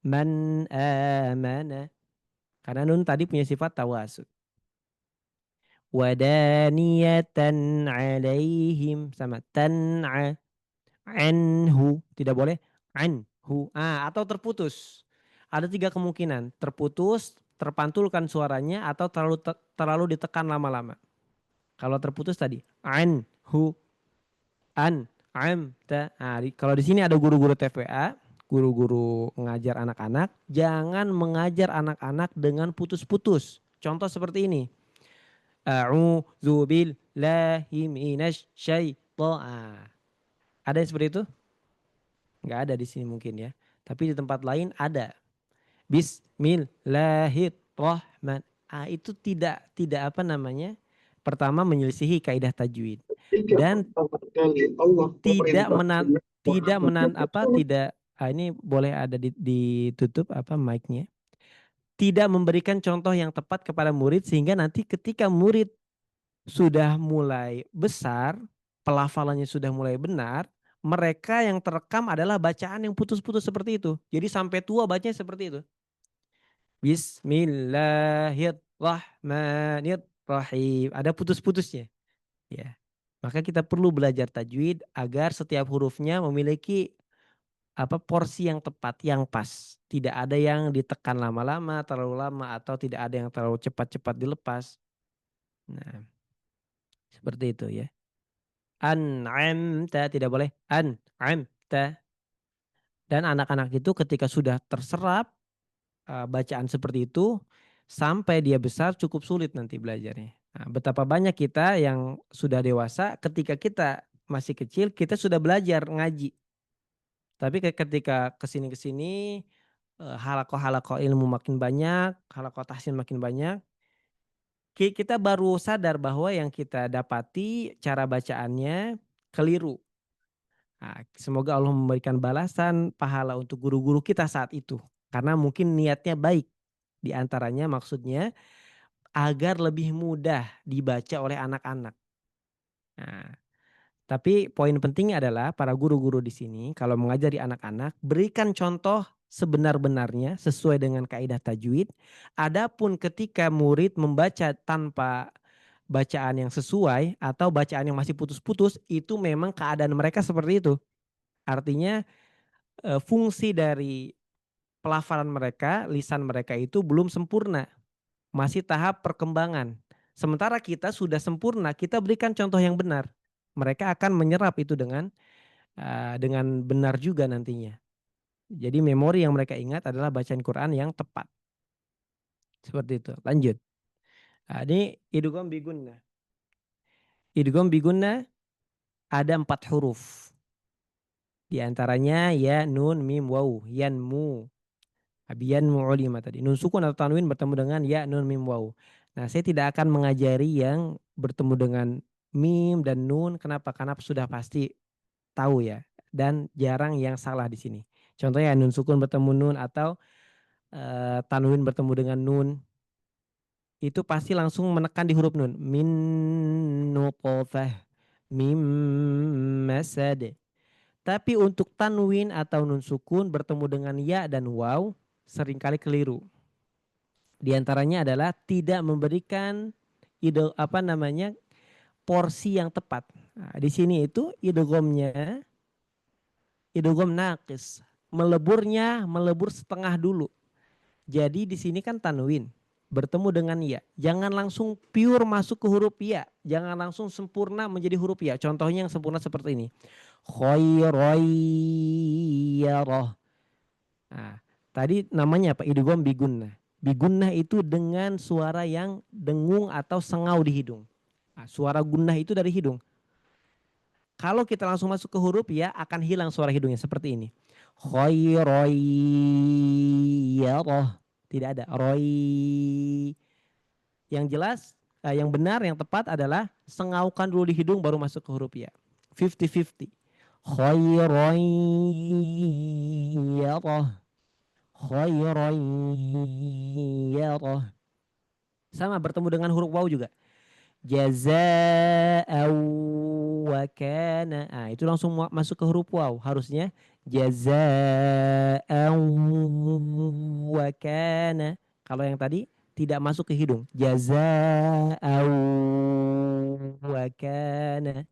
amana. Karena nun tadi punya sifat tawasud. Wadaniyatan alaihim. Sama tan'a. Anhu. Tidak boleh. Anhu. Atau terputus. Ada 3 kemungkinan. Terputus, terpantulkan suaranya, atau terlalu ditekan lama-lama. Kalau terputus tadi. Anhu. Kalau di sini ada guru-guru TPA, guru-guru mengajar anak-anak, jangan mengajar anak-anak dengan putus-putus. Contoh seperti ini. A'udzu billahi minasy syaithan. Ada yang seperti itu? Enggak ada di sini mungkin ya. Tapi di tempat lain ada. Bismillahirrahmanirrahim. Itu tidak pertama menyelisihi kaidah tajwid dan tidak menan tidak menan apa tidak ini boleh ada ditutup mic-nya. Tidak memberikan contoh yang tepat kepada murid sehingga nanti ketika murid sudah mulai besar, pelafalannya sudah mulai benar, mereka yang terekam adalah bacaan yang putus-putus seperti itu. Jadi sampai tua bacanya seperti itu. Bismillahirrahmanirrahim. Ada putus-putusnya. Ya. Maka kita perlu belajar tajwid agar setiap hurufnya memiliki porsi yang tepat, yang pas. Tidak ada yang ditekan lama-lama, terlalu lama, atau tidak ada yang terlalu cepat-cepat dilepas. Nah, seperti itu ya. An'amta, tidak boleh. An'amta. Dan anak-anak itu ketika sudah terserap bacaan seperti itu, sampai dia besar cukup sulit nanti belajarnya. Nah, betapa banyak kita yang sudah dewasa ketika kita masih kecil kita sudah belajar ngaji. Tapi ketika kesini halakoh ilmu makin banyak, halakoh tahsin makin banyak, kita baru sadar bahwa yang kita dapati cara bacaannya keliru. Nah, semoga Allah memberikan balasan pahala untuk guru-guru kita saat itu. Karena mungkin niatnya baik. Di antaranya maksudnya agar lebih mudah dibaca oleh anak-anak. Nah, tapi poin pentingnya adalah para guru-guru di sini kalau mengajari anak-anak berikan contoh sebenar-benarnya sesuai dengan kaidah tajwid. Adapun ketika murid membaca tanpa bacaan yang sesuai atau bacaan yang masih putus-putus, itu memang keadaan mereka seperti itu. Artinya fungsi dari pelafalan mereka, lisan mereka itu belum sempurna. Masih tahap perkembangan. Sementara kita sudah sempurna, kita berikan contoh yang benar. Mereka akan menyerap itu dengan benar juga nantinya. Jadi memori yang mereka ingat adalah bacaan Quran yang tepat. Seperti itu. Lanjut. Ini idgham bigunna. Idgham bigunna ada 4 huruf. Di antaranya ya, nun, mim, waw, yanmu. Abiyan mu'ulima tadi. Nun sukun atau tanwin bertemu dengan ya, nun, mim, waw. Nah, saya tidak akan mengajari yang bertemu dengan mim dan nun. Kenapa? Karena sudah pasti tahu ya. Dan jarang yang salah di sini. Contohnya nun sukun bertemu nun atau tanwin bertemu dengan nun. itu pasti langsung menekan di huruf nun. Min nutfah, mim masad. Tapi untuk tanwin atau nun sukun bertemu dengan ya dan waw seringkali keliru. Di antaranya adalah tidak memberikan porsi yang tepat. Nah, di sini itu idghamnya idgham naqis. Melebur setengah dulu. Jadi di sini kan tanwin bertemu dengan ya. Jangan langsung pure masuk ke huruf ya. Jangan langsung sempurna menjadi huruf ya. Contohnya yang sempurna seperti ini. Khairoyyarah. Nah, tadi namanya apa? Idgham bigunnah. Bigunnah itu dengan suara yang dengung atau sengau di hidung. Nah, suara gunnah itu dari hidung. Kalau kita langsung masuk ke huruf ya akan hilang suara hidungnya seperti ini. Khairoyyarah. Tidak ada. Roy. Yang jelas, yang benar, yang tepat adalah sengaukan dulu di hidung baru masuk ke huruf ya. 50-50. Khairoyyarah. Khairoyyarah. Sama bertemu dengan huruf waw juga. Jaza'aw wa kana. Nah, itu langsung masuk ke huruf waw. Harusnya jaza'aw wa kana. Kalau yang tadi tidak masuk ke hidung. Jaza'aw wa kana.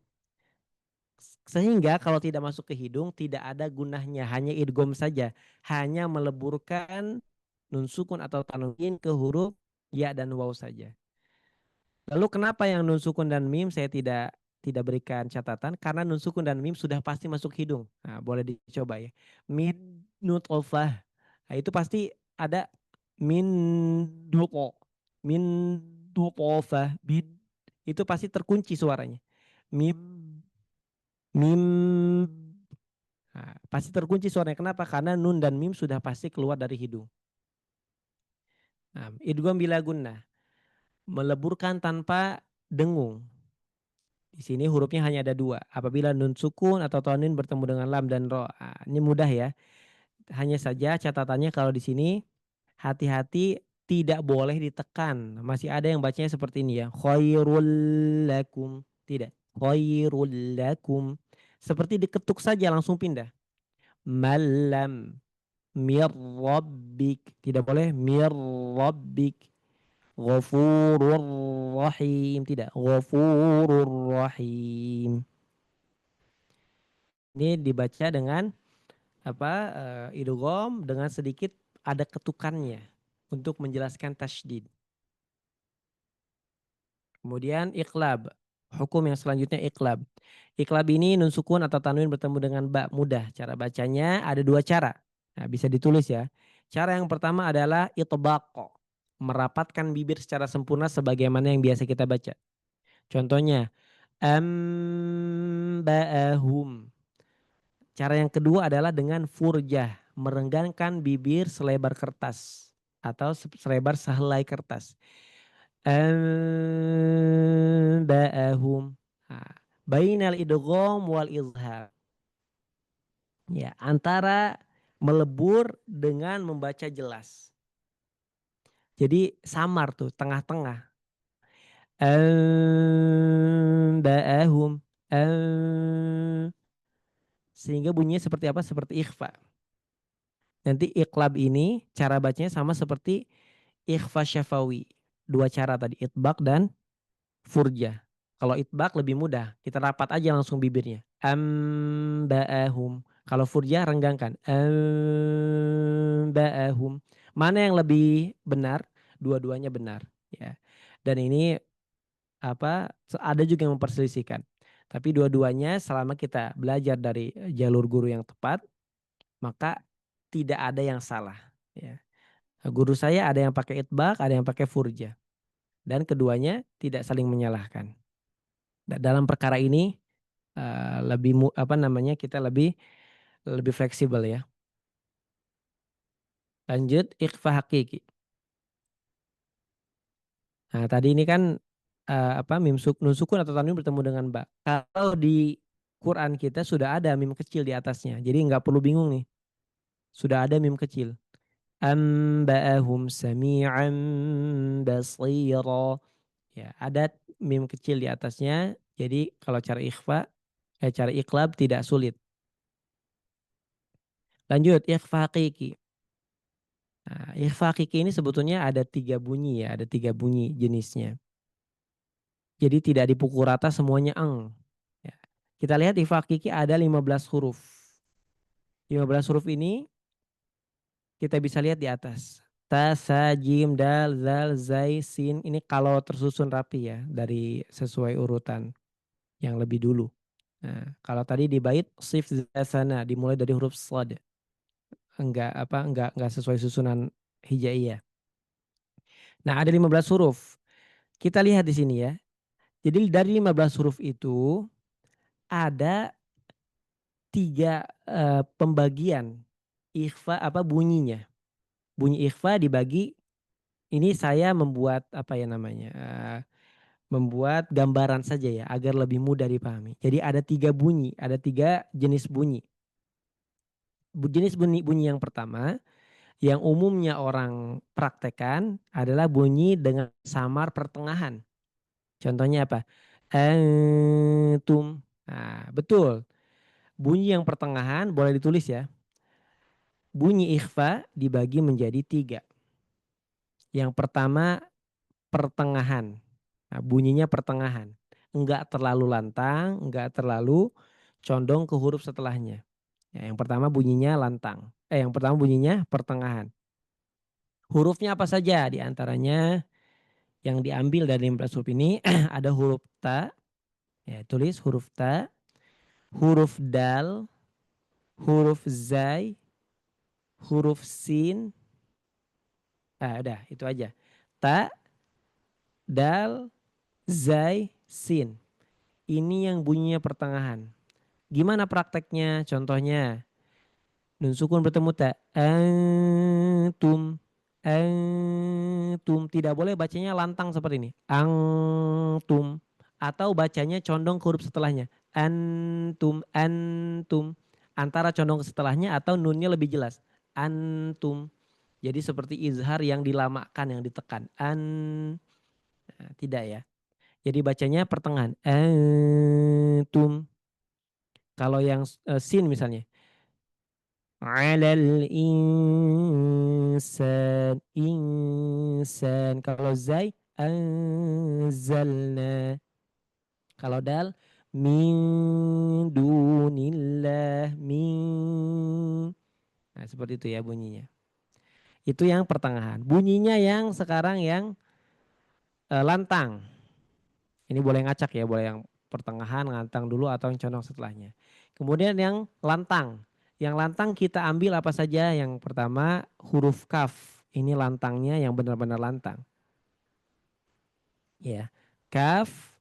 Sehingga kalau tidak masuk ke hidung tidak ada gunahnya, hanya idgham saja, hanya meleburkan nun sukun atau tanwin ke huruf ya dan waw saja. Lalu kenapa yang nun sukun dan mim saya tidak berikan catatan karena nun sukun dan mim sudah pasti masuk hidung. Nah, boleh dicoba ya. Min nutfah. Nah, itu pasti ada min dupo. Min nutfah. Itu pasti terkunci suaranya. Mim mim. Nah, pasti terkunci suaranya. Kenapa? Karena nun dan mim sudah pasti keluar dari hidung. Nah, idgham bila gunnah. Meleburkan tanpa dengung. Di sini hurufnya hanya ada dua. Apabila nun sukun atau tanwin bertemu dengan lam dan ro. Nah, ini mudah ya. Hanya saja catatannya kalau di sini hati-hati tidak boleh ditekan. Masih ada yang bacanya seperti ini ya. Khairul lakum. Tidak. Khairul lakum. Seperti diketuk saja langsung pindah. Malam. Mir rabbik. Tidak boleh mir rabbik. Ghafurur rahim. Tidak. Ghafurur rahim. Ini dibaca dengan idgham dengan sedikit ada ketukannya untuk menjelaskan tasydid. Kemudian iqlab. Hukum yang selanjutnya iqlab. Iqlab ini nun sukun atau tanwin bertemu dengan ba, mudah. Cara bacanya ada dua cara. Nah, bisa ditulis ya. Cara yang pertama adalah itbaq. Merapatkan bibir secara sempurna sebagaimana yang biasa kita baca. Contohnya amba'ahum. Cara yang kedua adalah dengan furjah, merenggangkan bibir selebar kertas atau selebar sehelai kertas. Amba'ahum. Bainal idgham wal izhar. Ya, antara melebur dengan membaca jelas. Jadi samar tuh, tengah-tengah. Amba'ahum. Sehingga bunyinya seperti apa? Seperti ikhfa. Nanti iqlab ini cara bacanya sama seperti ikhfa syafawi. Dua cara tadi, itbaq dan furjah. Kalau itbaq lebih mudah, kita rapat aja langsung bibirnya. Amba'ahum. Kalau furjah renggangkan. Amba'ahum. Mana yang lebih benar? Dua-duanya benar. Ya. Dan ini ada juga yang memperselisihkan. Tapi dua-duanya selama kita belajar dari jalur guru yang tepat, maka tidak ada yang salah. Ya. Guru saya ada yang pakai itbaq, ada yang pakai furjah. Dan keduanya tidak saling menyalahkan. Dalam perkara ini kita lebih fleksibel ya. Lanjut ikhfa hakiki. Nah, tadi ini kan nun sukun atau tanwin bertemu dengan ba. Kalau di Quran kita sudah ada mim kecil di atasnya. Jadi nggak perlu bingung nih. Sudah ada mim kecil. Amba'ahum sami'an basira. Ya, ada mim kecil di atasnya. Jadi kalau cara ikhfa, cara iqlab tidak sulit. Lanjut, ikhfa hakiki. Nah, ikhfa hakiki ini sebetulnya ada 3 bunyi ya, ada 3 bunyi jenisnya. Jadi tidak dipukul rata semuanya ang. Ya. Kita lihat ikhfa hakiki ada 15 huruf. 15 huruf ini kita bisa lihat di atas. Ta, sa, jim, dal, zal, zai, sin. Ini kalau tersusun rapi ya dari sesuai urutan yang lebih dulu. Nah, kalau tadi di bait sif sana dimulai dari huruf shad. Enggak sesuai susunan hijaiyah. Nah, ada 15 huruf. Kita lihat di sini ya. Jadi dari 15 huruf itu ada 3 pembagian ikhfa bunyinya. Bunyi ikhfa dibagi. Ini saya membuat membuat gambaran saja ya agar lebih mudah dipahami. Jadi ada 3 bunyi, ada 3 jenis bunyi. Jenis bunyi yang pertama yang umumnya orang praktekkan adalah bunyi dengan samar pertengahan. Contohnya apa? Antum. Nah, betul. Bunyi yang pertengahan boleh ditulis ya. Bunyi ikhfa dibagi menjadi 3. Yang pertama pertengahan. Nah, bunyinya pertengahan. Enggak terlalu lantang, enggak terlalu condong ke huruf setelahnya. Ya, yang pertama bunyinya lantang. Yang pertama bunyinya pertengahan. Hurufnya apa saja? Di antaranya yang diambil dari 15 huruf ini ada huruf ta. Ya, tulis huruf ta, huruf dal, huruf zai, huruf sin. Udah, itu aja. Ta, dal, zai, sin. Ini yang bunyinya pertengahan. Gimana prakteknya? Contohnya, nun sukun bertemu ta. Antum. Antum. Tidak boleh bacanya lantang seperti ini. Antum. Atau bacanya condong ke huruf setelahnya. Antum. Antum. Antara condong ke setelahnya atau nunnya lebih jelas. Antum. Jadi seperti izhar yang dilamakan, yang ditekan. Nah, tidak ya. Jadi bacanya pertengahan. Antum. Kalau yang sin misalnya. Alal insan. Insan. Kalau zai. Anzalna. Kalau dal. Min dunillah. Min. Nah seperti itu ya bunyinya. Itu yang pertengahan. Bunyinya yang sekarang yang lantang. Ini boleh ngacak ya, boleh yang pertengahan, lantang dulu atau yang condong setelahnya. Kemudian yang lantang. Yang lantang kita ambil apa saja? Yang pertama huruf kaf. Ini lantangnya yang benar-benar lantang. Ya. Kaf,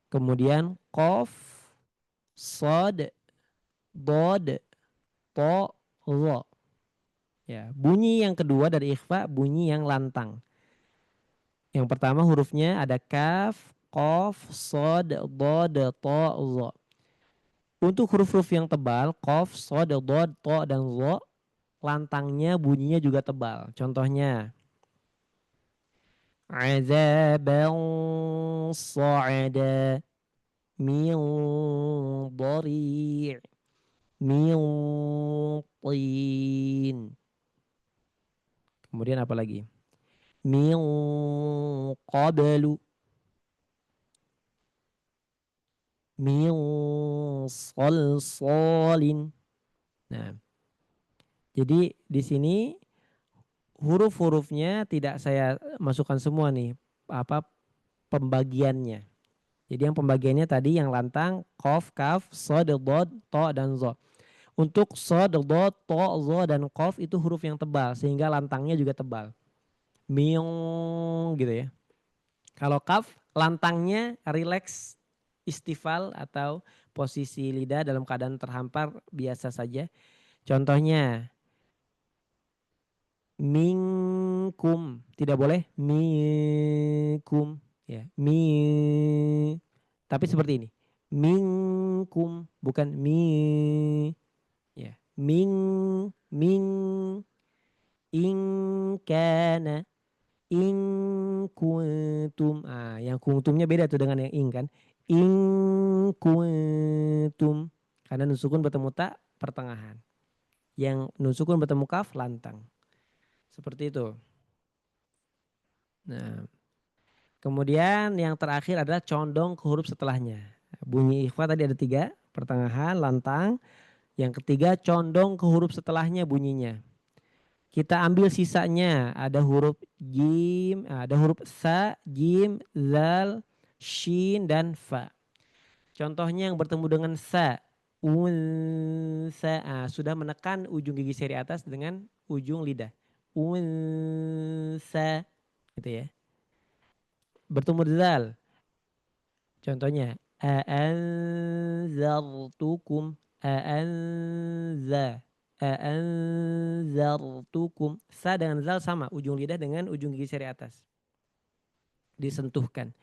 kemudian kof, sod, dod, to, lo. Ya, bunyi yang kedua dari ikhfa bunyi yang lantang. Yang pertama hurufnya ada kaf, kof, sod, dod, to, lo. Untuk huruf-huruf yang tebal, kof, sod, dod, to, dan lo, lantangnya bunyinya juga tebal. Contohnya, azaban sa'ada, min dhari' min tin. Kemudian apa lagi? Min qablu min salsalin. Nah, jadi di sini huruf-hurufnya tidak saya masukkan semua nih apa pembagiannya. Jadi yang pembagiannya tadi yang lantang qaf, kaf, shad, dhad, ta dan za. Untuk shad, dhad, ta, za dan qaf itu huruf yang tebal sehingga lantangnya juga tebal. Miong gitu ya. Kalau kaf lantangnya rileks istifal atau posisi lidah dalam keadaan terhampar biasa saja. Contohnya minkum tidak boleh minkum ya tapi seperti ini minkum bukan mi ya ming In kana. In kuntum. Ah, yang kuntumnya beda tuh dengan yang in kan. In kuntum. Karena nun sukun bertemu ta pertengahan. Yang nun sukun bertemu kaf lantang. Seperti itu. Nah, kemudian yang terakhir adalah condong ke huruf setelahnya. Bunyi ikhfa tadi ada 3, pertengahan, lantang. Yang ketiga condong ke huruf setelahnya bunyinya. Kita ambil sisanya, ada huruf jim, ada huruf sa, jim, zal, shin, dan fa. Contohnya yang bertemu dengan sa, unsa, sudah menekan ujung gigi seri atas dengan ujung lidah. Unsa, gitu ya. Bertemu zal, contohnya aanzartukum, aanza, aanzartukum. Sa dengan zal sama, ujung lidah dengan ujung gigi seri atas. Disentuhkan.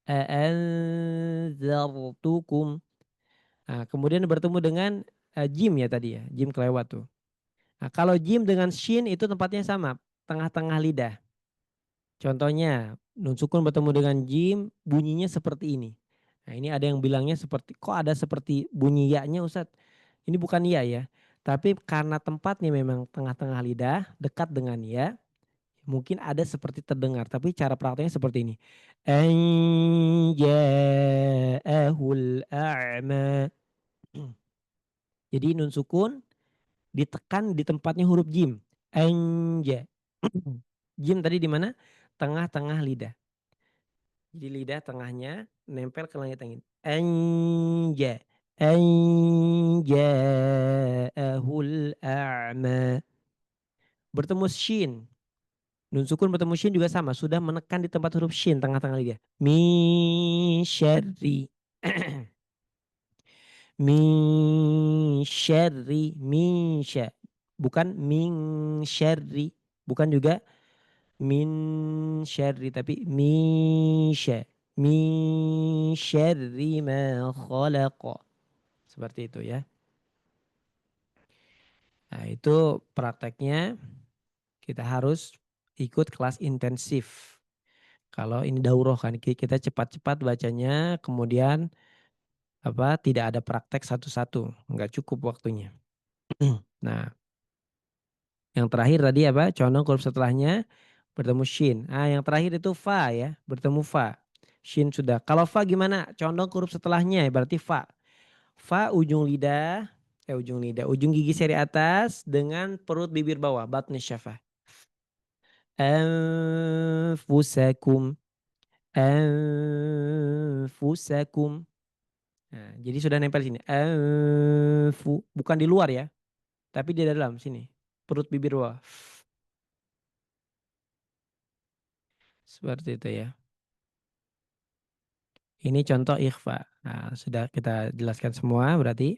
Aanzartukum. Nah, kemudian bertemu dengan jim ya tadi ya, jim kelewat tuh. Nah, kalau jim dengan shin itu tempatnya sama, tengah-tengah lidah. Contohnya, nun sukun bertemu dengan jim, bunyinya seperti ini. Nah, ini ada yang bilangnya seperti, kok ada seperti bunyi ya-nya Ustadz? Ini bukan ya ya, tapi karena tempatnya memang tengah-tengah lidah, dekat dengan ya, mungkin ada seperti terdengar. Tapi cara prakteknya seperti ini. Anja'ahul a'ma. Jadi nun sukun ditekan di tempatnya huruf jim. Anja. Jim tadi di mana? Tengah-tengah lidah. Jadi lidah tengahnya nempel ke langit angin. Anja. Anja'ahul a'ma. Bertemu shin. Nun sukun bertemu shin juga sama. Sudah menekan di tempat huruf shin tengah-tengah lidah. Min syarri. Min syarri. Min syarri. Bukan min syarri. Bukan juga min syarri. Tapi min syarri. Min syarri ma khalaqa. Seperti itu ya. Nah itu prakteknya kita harus ikut kelas intensif. Kalau ini daurah kan kita cepat-cepat bacanya, kemudian apa tidak ada praktek satu-satu, nggak cukup waktunya. Nah, yang terakhir tadi apa? Condong huruf setelahnya bertemu shin. Ah, yang terakhir itu fa ya, bertemu fa. Shin sudah. Kalau fa gimana? Condong huruf setelahnya berarti fa. Fa ujung gigi seri atas dengan perut bibir bawah, batn syafah. Anfusakum. Anfusakum. Nah, jadi sudah nempel sini. Bukan di luar ya, tapi di dalam sini. Perut bibir bawah. Seperti itu ya. Ini contoh ikhfa. Nah, sudah kita jelaskan semua berarti.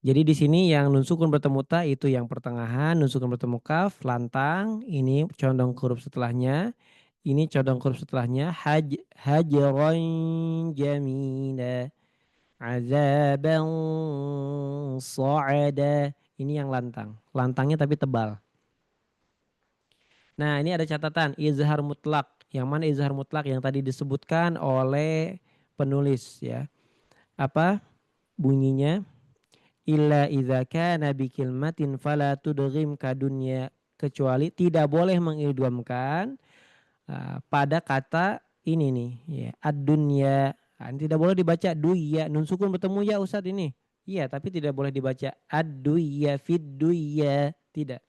Jadi di sini yang nun sukun bertemu ta itu yang pertengahan, nun sukun bertemu kaf, lantang. Ini condong huruf setelahnya. Ini condong huruf setelahnya. Hajran jamila. Azaban sa'ada. Ini yang lantang. Lantangnya tapi tebal. Nah ini ada catatan. Izhar mutlak. Yang mana izhar mutlak yang tadi disebutkan oleh penulis ya. Apa bunyinya? Illa idza kana bi kilmatin fala tudghim kadunya. Kecuali tidak boleh mengidghamkan pada kata ini nih ya, ad-dunya. Tidak boleh dibaca duya, nun sukun bertemu ya Ustadz ini. Iya, tapi tidak boleh dibaca ad-duya, fid-duya, tidak.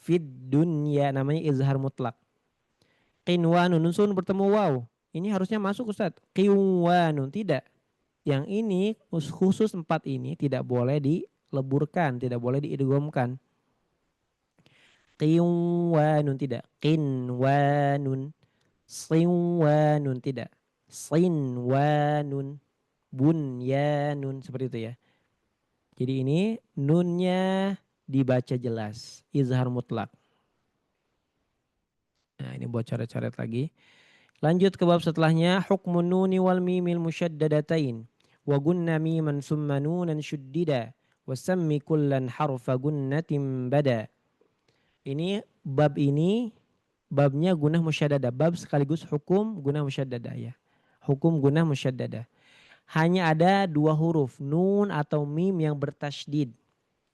Fid-dunya namanya izhar mutlak. Qinwanun, nun sukun bertemu waw. Ini harusnya masuk Ustadz. Qiwanun, tidak. Yang ini khusus 4 ini tidak boleh dileburkan, tidak boleh diidghamkan. Qiwanun tidak. Qinwanun. Sinwanun tidak. Sinwanun. Bunyanun seperti itu ya. Jadi ini nunnya dibaca jelas. Izhar mutlak. Nah ini buat coret-coret lagi. Lanjut ke bab setelahnya. Hukmun nuni wal mimil musyaddadatain. Wa gunna miman summa nunan syuddida. Wa sammi kullan harfa gunnatim bada. Ini bab ini babnya gunnah musyaddadah, bab sekaligus hukum gunnah musyaddadah ya. Hukum gunnah musyaddadah. Hanya ada 2 huruf, nun atau mim yang bertasydid.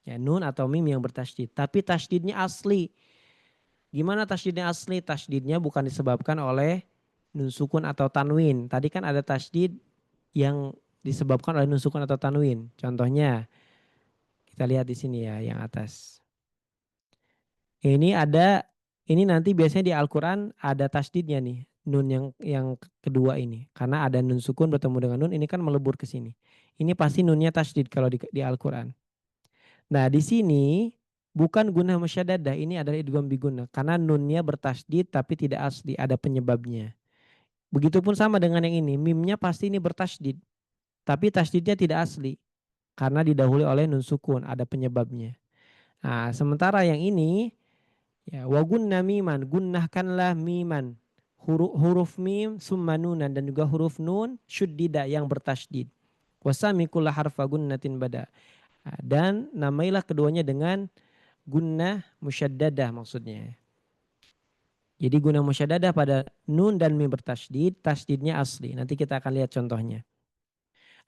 Ya, nun atau mim yang bertasydid, tapi tasydidnya asli. Gimana tasydidnya asli? Tasydidnya bukan disebabkan oleh nun sukun atau tanwin. Tadi kan ada tasydid yang disebabkan oleh nun sukun atau tanwin. Contohnya kita lihat di sini ya yang atas. Ini nanti biasanya di Al-Qur'an ada tasydidnya nih. Nun yang kedua ini. Karena ada nun sukun bertemu dengan nun, ini kan melebur ke sini. Ini pasti nunnya tasydid kalau di Al-Qur'an. Nah, di sini bukan gunnah musyaddadah, ini adalah idgham bi gunnah karena nunnya bertasydid tapi tidak asli, ada penyebabnya. Begitupun sama dengan yang ini, mimnya pasti ini bertasydid, tapi tasydidnya tidak asli karena didahului oleh nun sukun, ada penyebabnya. Nah, sementara yang ini ya wa gunna miman, gunnahkanlah miman. Huruf mim summa nunan dan juga huruf nun syuddida yang bertasydid. Wasami kulla harfa gunnatin bada. Nah, dan namailah keduanya dengan gunnah musyaddadah maksudnya. Jadi gunnah musyaddadah pada nun dan mim bertasydid, tasydidnya asli. Nanti kita akan lihat contohnya.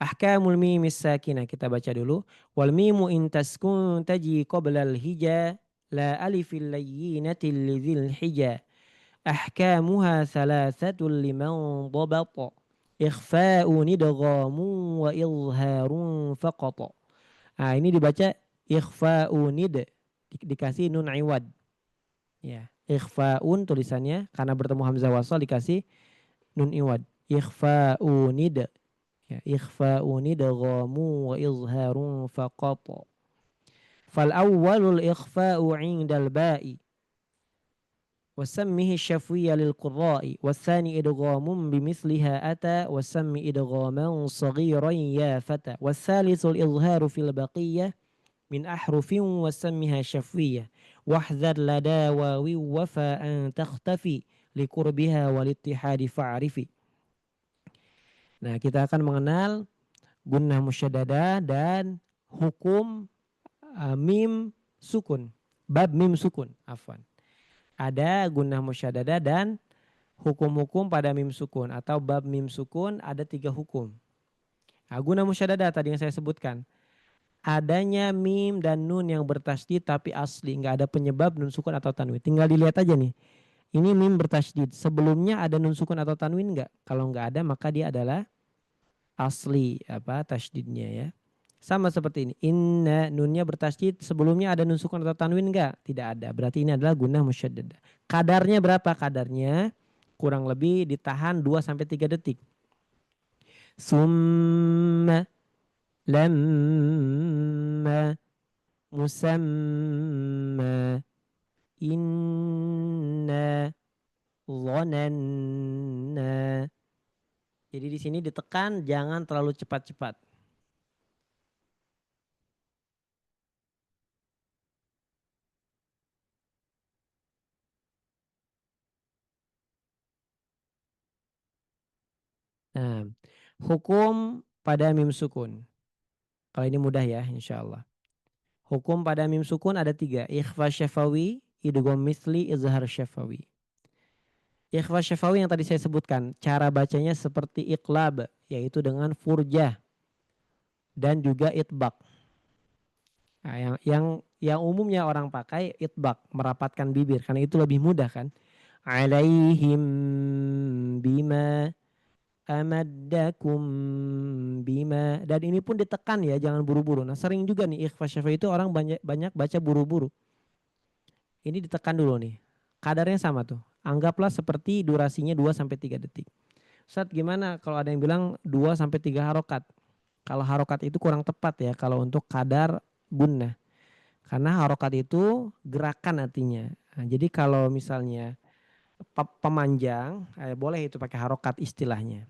Ahkamul mimis sakinah kita baca dulu. Wal mimu in taskun taji qoblal hija la alifil layyinatil lidzil hija. Ahkamuha thalathatul liman dhabata. Ikhfa'un idghamun wa izharun faqata. Nah, ini dibaca ikhfa'unid dikasih nun iwad. Ya, ikhfa'un tulisannya karena bertemu hamzah wasal dikasih nun iwad. Ikhfa'unid. Ya, ikhfa'unid ghamu wa izharun faqata. Fal awwalul ikhfa'u 'indal ba'i. وسمه الشفوي للقراء والثاني إدغام بمثلها أتى وسم إدغاما صغيرا يا فتى والثالث الإظهار في البقية من أحرف وسمها شفوية واحذر لدى واو وفى أن تختفي لقربها والاتحاد فاعرفي. Nah, kita akan mengenal gunnah musyaddadah dan hukum mim sukun. Bab mim sukun, afwan. Ada gunnah musyaddadah dan hukum-hukum pada mim sukun atau bab mim sukun ada 3 hukum. Nah, gunnah musyaddadah tadi yang saya sebutkan. Adanya mim dan nun yang bertasydid tapi asli, nggak ada penyebab nun sukun atau tanwin. Tinggal dilihat aja nih. Ini mim bertasydid. Sebelumnya ada nun sukun atau tanwin nggak? Kalau nggak ada maka dia adalah asli tasydidnya ya. Sama seperti ini. Inna nunnya bertasydid, sebelumnya ada nun sukun atau tanwin enggak? Tidak ada. Berarti ini adalah gunnah musyaddadah. Kadarnya berapa? Kadarnya kurang lebih ditahan 2 sampai 3 detik. Summa lamma musamma inna dhananna. Jadi di sini ditekan, jangan terlalu cepat-cepat. Nah, hukum pada mim sukun. Kalau ini mudah ya, insya Allah. Hukum pada mim sukun ada 3. Ikhfa syafawi, idgham misli, izhar syafawi. Ikhfa syafawi yang tadi saya sebutkan, cara bacanya seperti iqlab, yaitu dengan furjah dan juga itbaq. Nah, yang umumnya orang pakai itbaq, merapatkan bibir, karena itu lebih mudah kan. Alaihim bima amaddakum bima, dan ini pun ditekan ya, jangan buru-buru. Nah, sering juga nih ikhfa syafawi itu orang banyak baca buru-buru. Ini ditekan dulu nih. Kadarnya sama tuh. Anggaplah seperti durasinya 2 sampai 3 detik. Ustaz, gimana kalau ada yang bilang 2 sampai 3 harokat? Kalau harokat itu kurang tepat ya kalau untuk kadar gunnah. Karena harokat itu gerakan artinya. Nah, jadi kalau misalnya pemanjang, boleh itu pakai harokat istilahnya.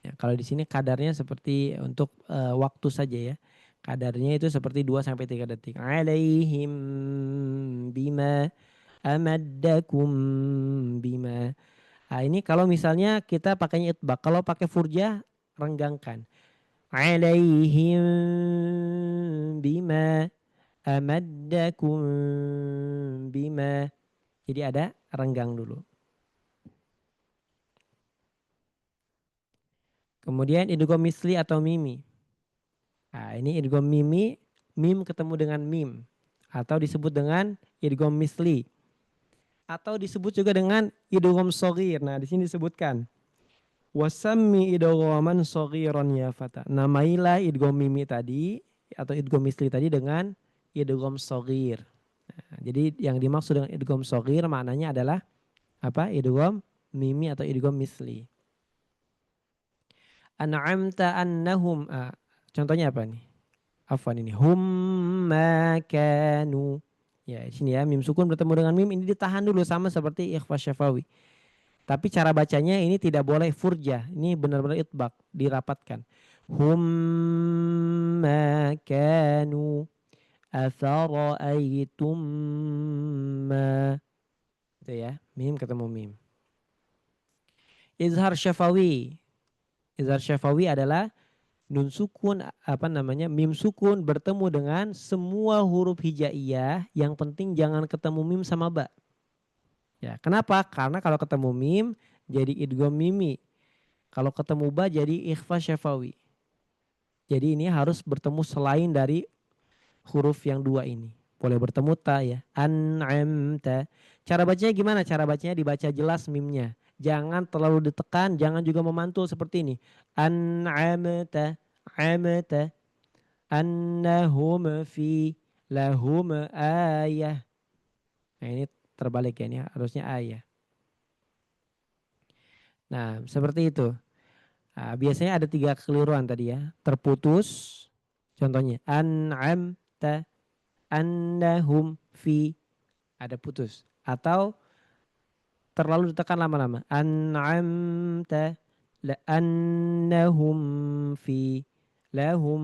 Ya, kalau di sini kadarnya seperti untuk waktu saja ya. Kadarnya itu seperti 2 sampai 3 detik. Alaihim bima amaddakum bima. Nah, ini kalau misalnya kita pakainya itbaq, kalau pakai furjah renggangkan. Alaihim bima Amaddakum bima. Jadi ada renggang dulu. Kemudian idgham misli atau mimi. Nah, ini idgham mimi, mim ketemu dengan mim. Atau disebut dengan idgham misli. Atau disebut juga dengan idgham shaghir. Nah, di sini disebutkan wasammi idghaman shaghiran ya fata. Namailah idgham mimi tadi atau idgham misli tadi dengan idgham shaghir. Nah, jadi yang dimaksud dengan idgham shaghir maknanya adalah apa? Idgham mimi atau idgham misli. An'amta annahum. Contohnya apa nih? Afwan ini. Hum ma kanu. Ya, di sini ya mim sukun bertemu dengan mim ini ditahan dulu sama seperti ikhfa syafawi. Tapi cara bacanya ini tidak boleh furjah. Ini benar-benar itbaq, dirapatkan. Hum ma kanu afara'aytum ma. Itu ya, mim ketemu mim. Izhar syafawi. Izhar syafawi adalah nun sukun apa namanya mim sukun bertemu dengan semua huruf hijaiyah, yang penting jangan ketemu mim sama ba. Ya, kenapa? Karena kalau ketemu mim jadi idgham mimi. Kalau ketemu ba jadi ikhfa syafawi. Jadi ini harus bertemu selain dari huruf yang dua ini. Boleh bertemu ta ya. An'amta. Cara bacanya gimana? Cara bacanya dibaca jelas mimnya. Jangan terlalu ditekan, jangan juga memantul seperti ini. An'amta, amta, annahum fi lahum ayah. Nah ini terbalik ya, ini harusnya ayah. Nah seperti itu. Nah, biasanya ada 3 kekeliruan tadi ya. Terputus. Contohnya an'amta, annahum fi, ada putus. Atau terlalu ditekan lama-lama. An'amta la annahum fi lahum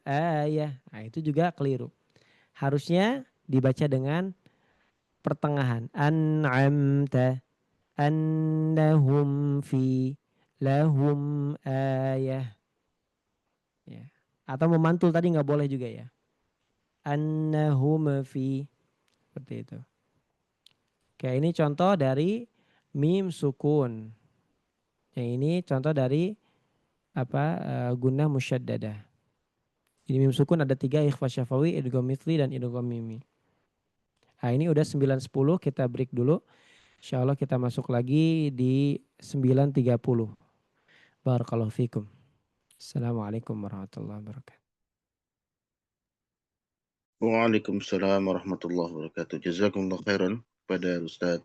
ayah. Nah, itu juga keliru. Harusnya dibaca dengan pertengahan. An'amta annahum fi lahum ayah. Ya. Atau memantul tadi nggak boleh juga ya. Annahum fi, seperti itu. Oke, ini contoh dari mim sukun. Yang ini contoh dari apa gunnah musyaddadah. Ini mim sukun ada 3, ikhfa syafawi, idgham mithli dan idgham mimi. Nah, ini udah 9.10, kita break dulu. Insyaallah kita masuk lagi di 9.30. Barakallahu fikum. Assalamualaikum warahmatullahi wabarakatuh. Waalaikumsalam warahmatullahi wabarakatuh. Jazakumullah khairan pada Ustaz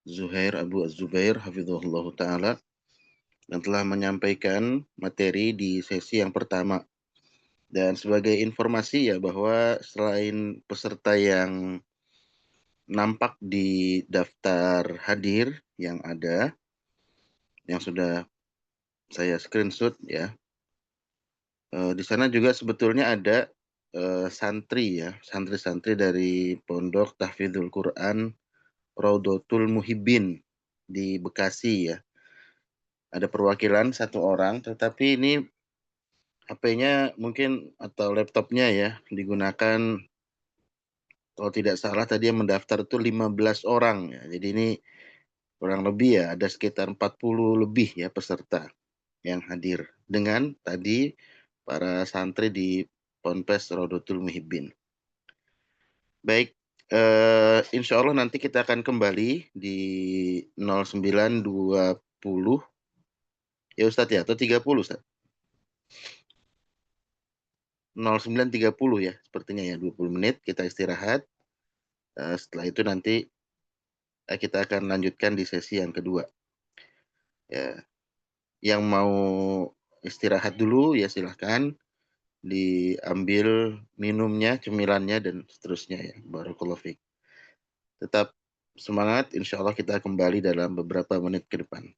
Zuhair Abu Az-Zubair hafizahullah ta'ala yang telah menyampaikan materi di sesi yang pertama. Dan sebagai informasi ya bahwa selain peserta yang nampak di daftar hadir yang ada, yang sudah saya screenshot ya, di sana juga sebetulnya ada santri ya, santri-santri dari Pondok Tahfidzul Quran Raudhatul Muhibbin di Bekasi ya. Ada perwakilan 1 orang, tetapi ini HP-nya mungkin atau laptopnya ya digunakan, kalau tidak salah tadi yang mendaftar itu 15 orang ya. Jadi ini kurang lebih ya ada sekitar 40 lebih ya peserta yang hadir dengan tadi para santri di Ponpes Raudhatul Muhibbin. Baik, insya Allah nanti kita akan kembali di 09.20 ya Ustadz ya, atau 30 Ustadz? 09.30 ya sepertinya ya, 20 menit kita istirahat. Setelah itu nanti kita akan lanjutkan di sesi yang kedua. Ya, yang mau istirahat dulu ya silahkan diambil minumnya, cemilannya dan seterusnya ya. Barakallahu fiik. Tetap semangat, insya Allah kita kembali dalam beberapa menit ke depan.